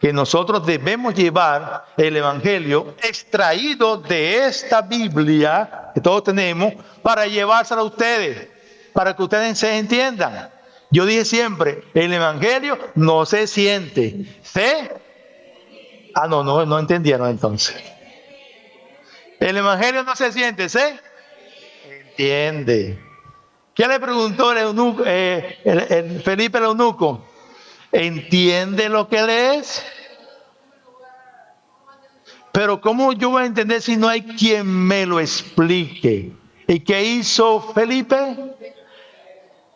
que nosotros debemos llevar el evangelio extraído de esta Biblia que todos tenemos para llevárselo a ustedes, para que ustedes se entiendan. Yo dije siempre, el evangelio no se siente, ¿se? No entendieron entonces. El evangelio no se siente, ¿se? Entiende. ¿Qué le preguntó el eunuco, Felipe el eunuco? ¿Entiende lo que lees? Pero ¿cómo yo voy a entender si no hay quien me lo explique? ¿Y qué hizo Felipe?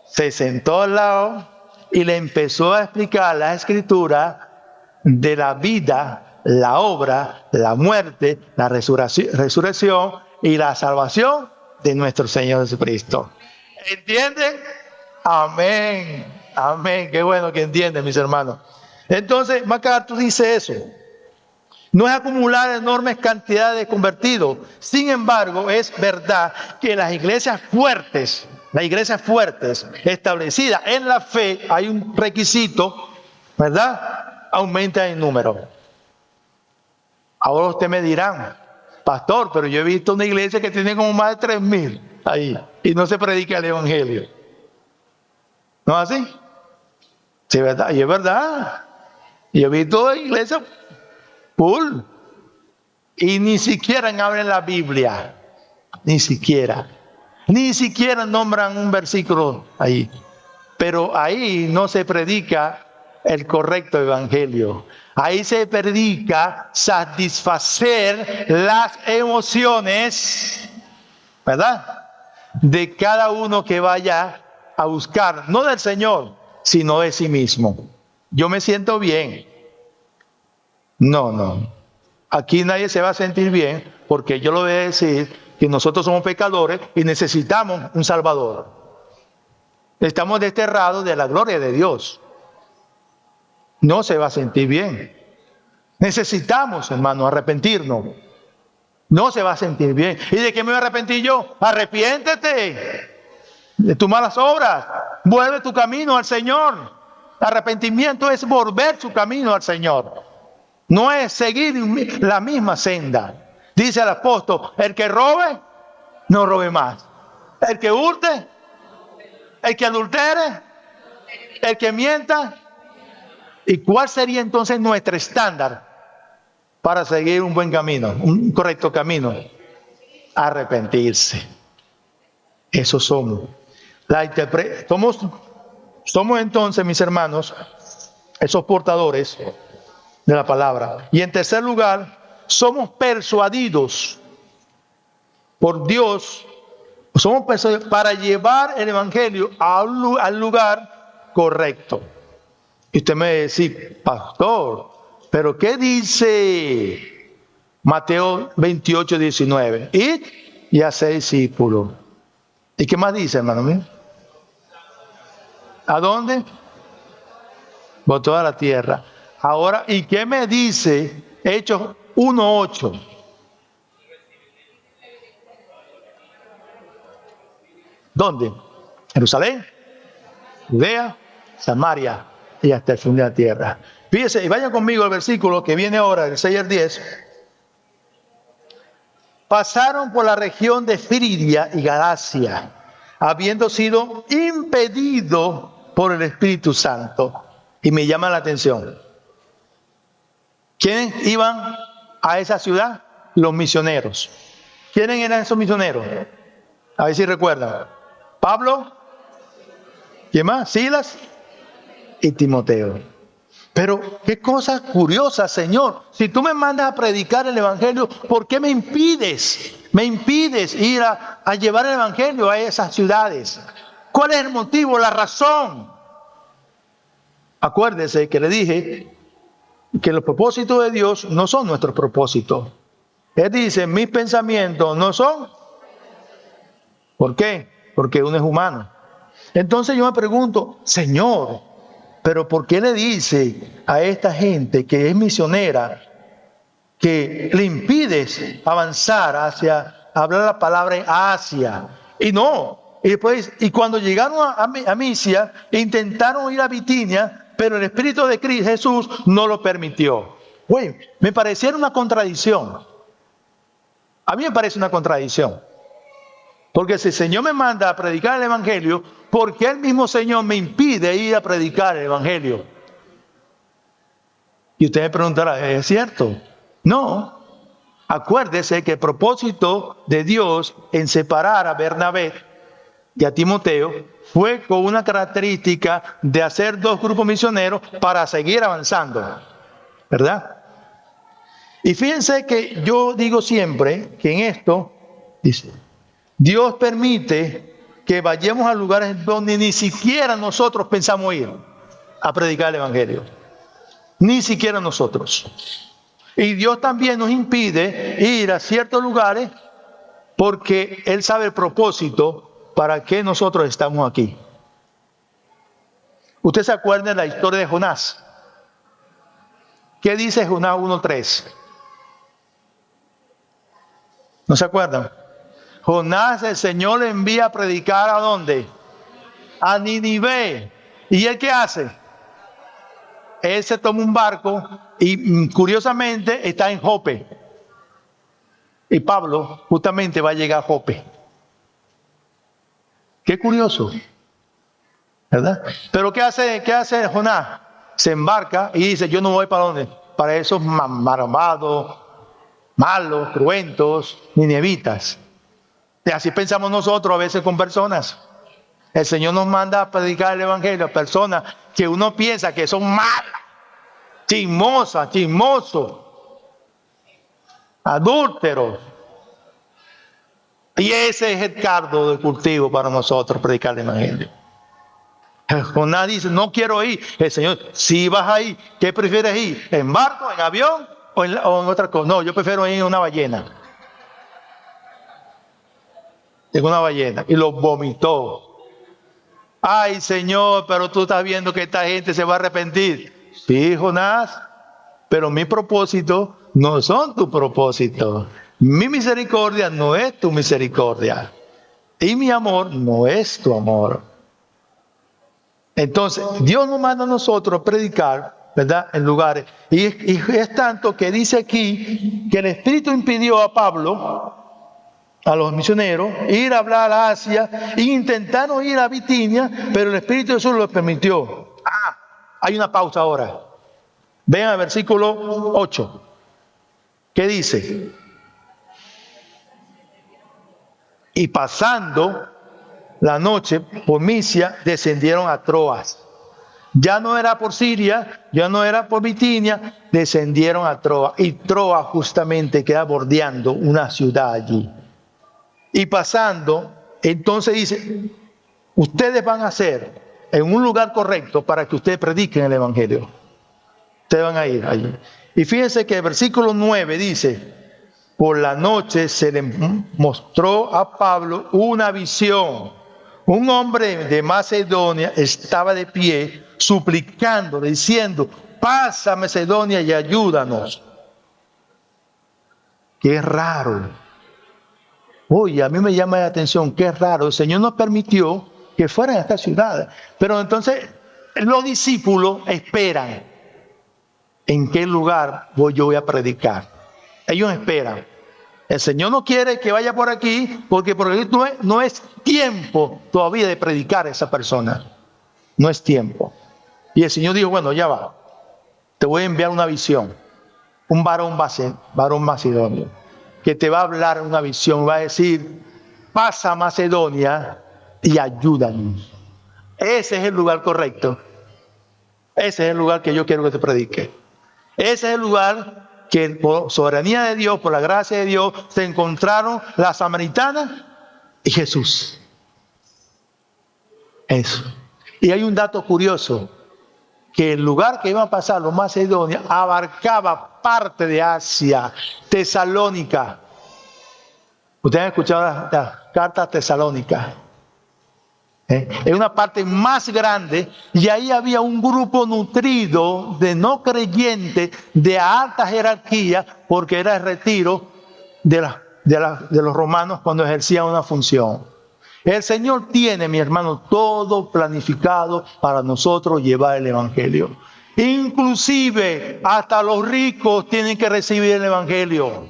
Se sentó al lado y le empezó a explicar la escritura de la vida, la obra, la muerte, la resurrección y la salvación de nuestro Señor Jesucristo. ¿Entienden? Amén. Amén. Qué bueno que entienden, mis hermanos. Entonces, MacArthur dice eso. No es acumular enormes cantidades de convertidos. Sin embargo, es verdad que las iglesias fuertes, establecidas en la fe, hay un requisito, ¿verdad? Aumenta en número. Ahora ustedes me dirán, pastor, pero yo he visto una iglesia que tiene como más de 3,000 ahí y no se predica el evangelio. ¿No es así? Sí, es verdad. Y es verdad. Yo he visto iglesias full y ni siquiera abren la Biblia. Ni siquiera nombran un versículo ahí. Pero ahí no se predica el correcto evangelio. Ahí se predica satisfacer las emociones, ¿verdad?, de cada uno que vaya a buscar, no del Señor, sino de sí mismo. Yo me siento bien. No. Aquí nadie se va a sentir bien, porque yo lo voy a decir que nosotros somos pecadores y necesitamos un Salvador. Estamos desterrados de la gloria de Dios. No se va a sentir bien. Necesitamos, hermano, arrepentirnos. No se va a sentir bien. ¿Y de qué me voy a arrepentir yo? Arrepiéntete de tus malas obras. Vuelve tu camino al Señor. Arrepentimiento es volver su camino al Señor. No es seguir la misma senda. Dice el apóstol, el que robe, no robe más. El que hurte, el que adultere, el que mienta. ¿Y cuál sería entonces nuestro estándar para seguir un buen camino, un correcto camino? Arrepentirse. Eso somos. Somos entonces, mis hermanos, esos portadores de la palabra. Y en tercer lugar, somos persuadidos por Dios, somos persuadidos para llevar el evangelio al lugar correcto. Y usted me dice, pastor, ¿pero qué dice Mateo 28, 19? Id y haced discípulos. ¿Y qué más dice, hermano mío? ¿A dónde? Por toda la tierra. Ahora, ¿y qué me dice Hechos 1:8? ¿Dónde? Jerusalén, Judea, Samaria y hasta el fin de la tierra. Fíjense, y vayan conmigo al versículo que viene ahora, el 6 al 10. Pasaron por la región de Frigia y Galacia, habiendo sido impedido por el Espíritu Santo. Y me llama la atención. ¿Quiénes iban a esa ciudad? Los misioneros. ¿Quiénes eran esos misioneros? A ver si recuerdan. Pablo, ¿quién más? Silas y Timoteo. Pero qué cosa curiosa, Señor. Si tú me mandas a predicar el evangelio, ¿por qué me impides? Me impides ir a llevar el evangelio a esas ciudades. ¿Cuál es el motivo, la razón? Acuérdese que le dije que los propósitos de Dios no son nuestros propósitos. Él dice, mis pensamientos no son. ¿Por qué? Porque uno es humano. Entonces yo me pregunto, Señor, ¿pero por qué le dice a esta gente que es misionera que le impides avanzar hacia hablar la palabra en Asia? Y no, y después, y cuando llegaron a Misia, intentaron ir a Bitinia, pero el Espíritu de Cristo Jesús no lo permitió. Bueno, me pareciera una contradicción. A mí me parece una contradicción. Porque si el Señor me manda a predicar el Evangelio, ¿por qué el mismo Señor me impide ir a predicar el Evangelio? Y usted me preguntará, ¿es cierto? No. Acuérdese que el propósito de Dios en separar a Bernabé y a Timoteo fue con una característica de hacer dos grupos misioneros para seguir avanzando. ¿Verdad? Y fíjense que yo digo siempre que en esto, dice, Dios permite que vayamos a lugares donde ni siquiera nosotros pensamos ir a predicar el Evangelio. Ni siquiera nosotros. Y Dios también nos impide ir a ciertos lugares porque Él sabe el propósito para que nosotros estamos aquí. ¿Usted se acuerda de la historia de Jonás? ¿Qué dice Jonás 1:3? ¿No se acuerdan? Jonás, el Señor le envía a predicar ¿a dónde? A Nínive. ¿Y él qué hace? Él se toma un barco y curiosamente está en Jope. Y Pablo justamente va a llegar a Jope. Qué curioso, ¿verdad? Pero ¿qué hace Jonás? Se embarca y dice, yo no voy para dónde, para esos malvados, malos, cruentos, ninivitas. Y así pensamos nosotros a veces con personas. El Señor nos manda a predicar el Evangelio a personas que uno piensa que son malas, chismosas, chismosos, adúlteros. Y ese es el cardo de cultivo para nosotros, predicar el Evangelio. Jonás dice, no quiero ir. El Señor, si vas a ir, ¿qué prefieres ir? ¿En barco, en avión o en otra cosa? No, yo prefiero ir en una ballena. En una ballena. Y lo vomitó. Ay, Señor, pero tú estás viendo que esta gente se va a arrepentir. Sí, Jonás, pero mis propósitos no son tus propósitos. Mi misericordia no es tu misericordia. Y mi amor no es tu amor. Entonces, Dios nos manda a nosotros a predicar, ¿verdad? En lugares. Y es tanto que dice aquí que el Espíritu impidió a Pablo, a los misioneros, ir a hablar a Asia, e intentaron ir a Bitinia, pero el Espíritu de Jesús lo permitió. Hay una pausa ahora. Vean al versículo 8. ¿Qué dice? Y pasando la noche por Misia, descendieron a Troas. Ya no era por Siria, ya no era por Bitinia, descendieron a Troas. Y Troas justamente queda bordeando una ciudad allí. Y pasando, entonces dice, ustedes van a ser en un lugar correcto para que ustedes prediquen el Evangelio. Ustedes van a ir allí. Y fíjense que el versículo 9 dice, por la noche se le mostró a Pablo una visión. Un hombre de Macedonia estaba de pie, suplicando, diciendo, pasa a Macedonia y ayúdanos. Qué raro. Oye, a mí me llama la atención, qué raro. El Señor nos permitió que fueran a esta ciudad. Pero entonces los discípulos esperan en qué lugar yo voy a predicar. Ellos esperan. El Señor no quiere que vaya por aquí porque por aquí no es tiempo todavía de predicar a esa persona. No es tiempo. Y el Señor dijo, bueno, ya va. Te voy a enviar una visión. Un varón macedonio que te va a hablar una visión. Va a decir, pasa a Macedonia y ayúdanos. Ese es el lugar correcto. Ese es el lugar que yo quiero que te predique. Ese es el lugar que por soberanía de Dios, por la gracia de Dios, se encontraron la samaritana y Jesús. Eso. Y hay un dato curioso, que el lugar que iban a pasar los macedonios abarcaba parte de Asia, Tesalónica. Ustedes han escuchado las cartas tesalónicas. Es una parte más grande y ahí había un grupo nutrido de no creyentes de alta jerarquía porque era el retiro de los romanos cuando ejercían una función. El Señor tiene, mi hermano, todo planificado para nosotros llevar el Evangelio. Inclusive hasta los ricos tienen que recibir el Evangelio.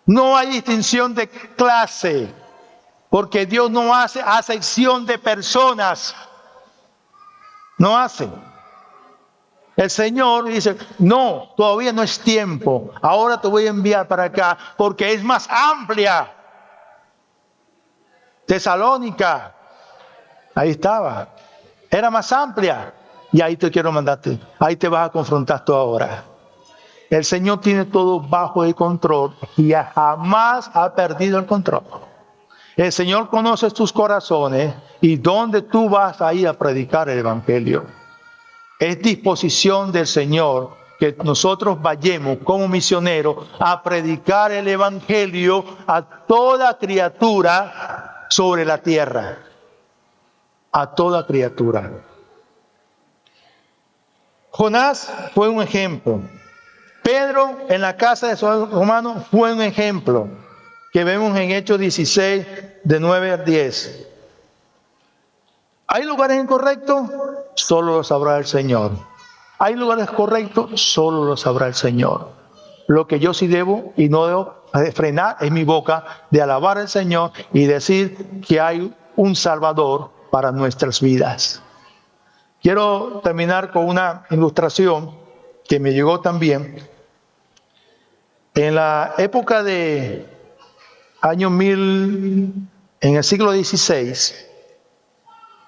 No hay distinción de clase. Porque Dios no hace acepción de personas. No hace. El Señor dice, no, todavía no es tiempo. Ahora te voy a enviar para acá porque es más amplia. Tesalónica, ahí estaba. Era más amplia. Y ahí te quiero mandarte. Ahí te vas a confrontar tú ahora. El Señor tiene todo bajo el control y jamás ha perdido el control. El Señor conoce tus corazones y dónde tú vas a ir a predicar el Evangelio. Es disposición del Señor que nosotros vayamos como misioneros a predicar el Evangelio a toda criatura sobre la tierra. A toda criatura. Jonás fue un ejemplo. Pedro en la casa de Saúl romano fue un ejemplo que vemos en Hechos 16, de 9 al 10. ¿Hay lugares incorrectos? Solo lo sabrá el Señor. ¿Hay lugares correctos? Solo lo sabrá el Señor. Lo que yo sí debo y no debo frenar es mi boca de alabar al Señor y decir que hay un Salvador para nuestras vidas. Quiero terminar con una ilustración que me llegó también. En la época de año 1000, en el siglo XVI,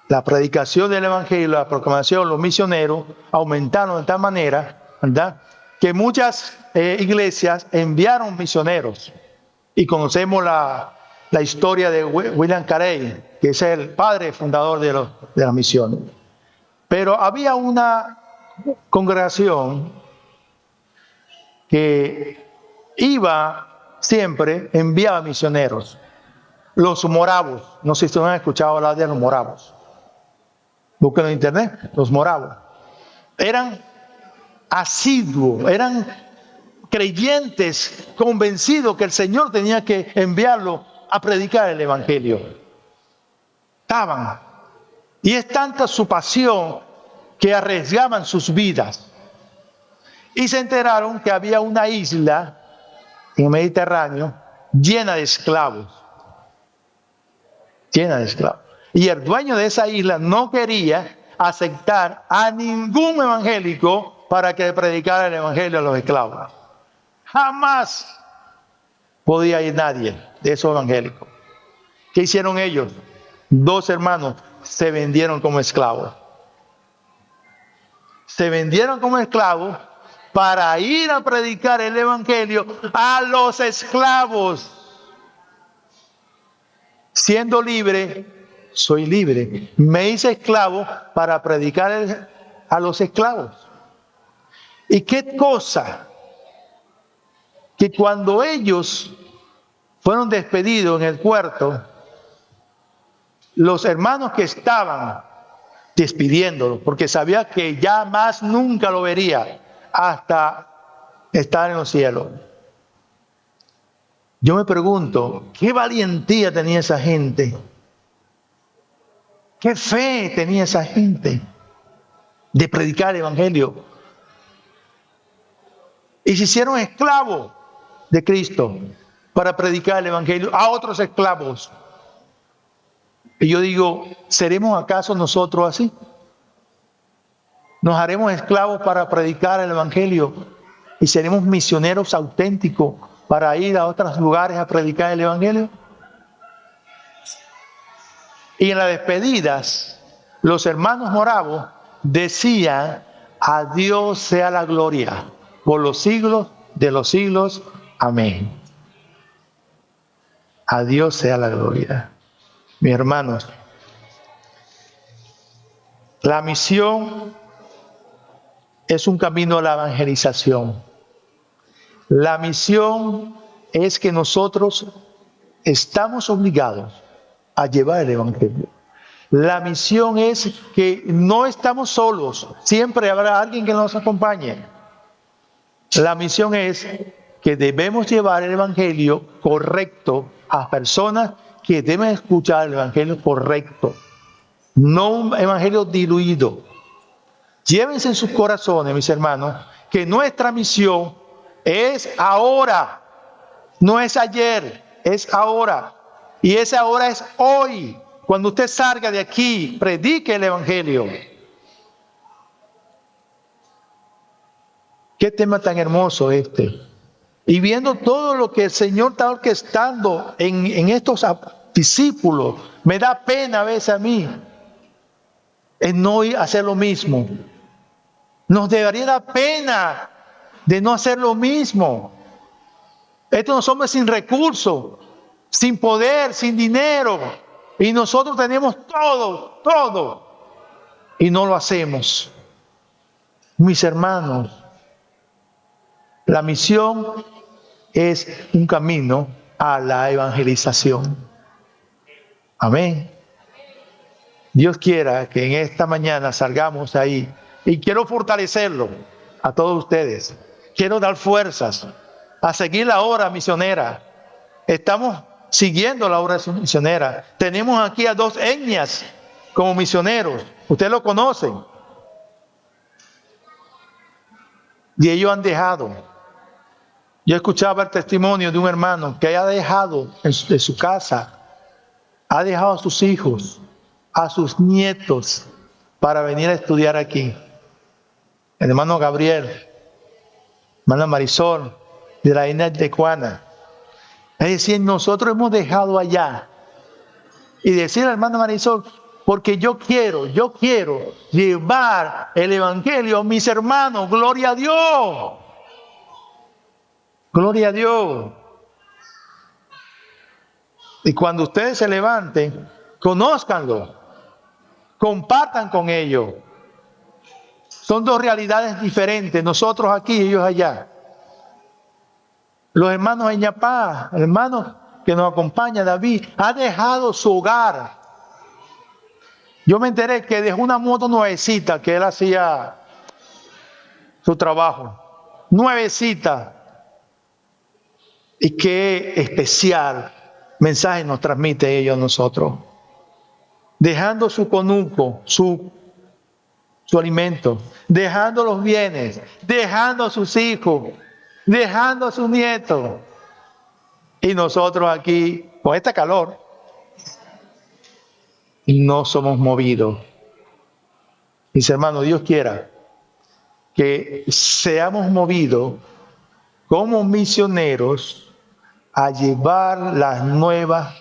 la predicación del Evangelio, la proclamación, los misioneros aumentaron de tal manera, ¿verdad?, que muchas iglesias enviaron misioneros. Y conocemos la historia de William Carey, que es el padre fundador de las misiones. Pero había una congregación que siempre enviaba misioneros. Los moravos, no sé si ustedes han escuchado hablar de los moravos. Búsquenlo en internet, los moravos. Eran asiduos, eran creyentes convencidos que el Señor tenía que enviarlo a predicar el Evangelio. Estaban. Y es tanta su pasión que arriesgaban sus vidas. Y se enteraron que había una isla en el Mediterráneo llena de esclavos. Llena de esclavos. Y el dueño de esa isla no quería aceptar a ningún evangélico para que predicara el evangelio a los esclavos. Jamás podía ir nadie de esos evangélicos. ¿Qué hicieron ellos? 2 hermanos se vendieron como esclavos. Se vendieron como esclavos para ir a predicar el evangelio a los esclavos. Siendo libre, soy libre. Me hice esclavo para predicar a los esclavos. ¿Y qué cosa? Que cuando ellos fueron despedidos en el puerto, los hermanos que estaban despidiéndolo, porque sabía que ya más nunca lo vería hasta estar en los cielos. Yo me pregunto, ¿qué valentía tenía esa gente? ¿Qué fe tenía esa gente de predicar el evangelio? Y se hicieron esclavos de Cristo para predicar el evangelio a otros esclavos. Y yo digo, ¿seremos acaso nosotros así? ¿Nos haremos esclavos para predicar el evangelio y seremos misioneros auténticos para ir a otros lugares a predicar el evangelio? Y en las despedidas, los hermanos moravos decían, a Dios sea la gloria por los siglos de los siglos. Amén. A Dios sea la gloria. Mis hermanos, la misión es un camino a la evangelización. La misión es que nosotros estamos obligados a llevar el evangelio. La misión es que no estamos solos, siempre habrá alguien que nos acompañe. La misión es que debemos llevar el evangelio correcto a personas que deben escuchar el evangelio correcto, no un evangelio diluido. Llévense en sus corazones, mis hermanos, que nuestra misión es ahora, no es ayer, es ahora. Y esa ahora es hoy. Cuando usted salga de aquí, predique el evangelio. Qué tema tan hermoso este. Y viendo todo lo que el Señor está orquestando en estos discípulos, me da pena a veces a mí en no hacer lo mismo. Nos debería dar pena de no hacer lo mismo. Estos no son hombres sin recursos, sin poder, sin dinero. Y nosotros tenemos todo. Y no lo hacemos. Mis hermanos, la misión es un camino a la evangelización. Amén. Dios quiera que en esta mañana salgamos ahí. Y quiero fortalecerlo a todos ustedes. Quiero dar fuerzas a seguir la obra misionera. Estamos siguiendo la obra misionera. Tenemos aquí a 2 etnias como misioneros. Ustedes lo conocen. Y ellos han dejado. Yo escuchaba el testimonio de un hermano que ha dejado de su casa, ha dejado a sus hijos, a sus nietos, para venir a estudiar aquí. El hermano Gabriel, hermana Marisol, de la isla de Tecuana. Es decir, nosotros hemos dejado allá. Y decir al hermano Marisol, porque yo quiero llevar el evangelio a mis hermanos. ¡Gloria a Dios! ¡Gloria a Dios! Y cuando ustedes se levanten, conózcanlo. Compartan con ellos. Son 2 realidades diferentes. Nosotros aquí y ellos allá. Los hermanos en Ñapá, el hermano que nos acompaña, David, ha dejado su hogar. Yo me enteré que dejó una moto nuevecita, que él hacía su trabajo. Nuevecita. Y qué especial mensaje nos transmite ellos a nosotros. Dejando su conuco, su alimento, dejando los bienes, dejando a sus hijos, dejando a sus nietos. Y nosotros aquí, con esta calor, no somos movidos. Mis hermanos, Dios quiera que seamos movidos como misioneros a llevar las nuevas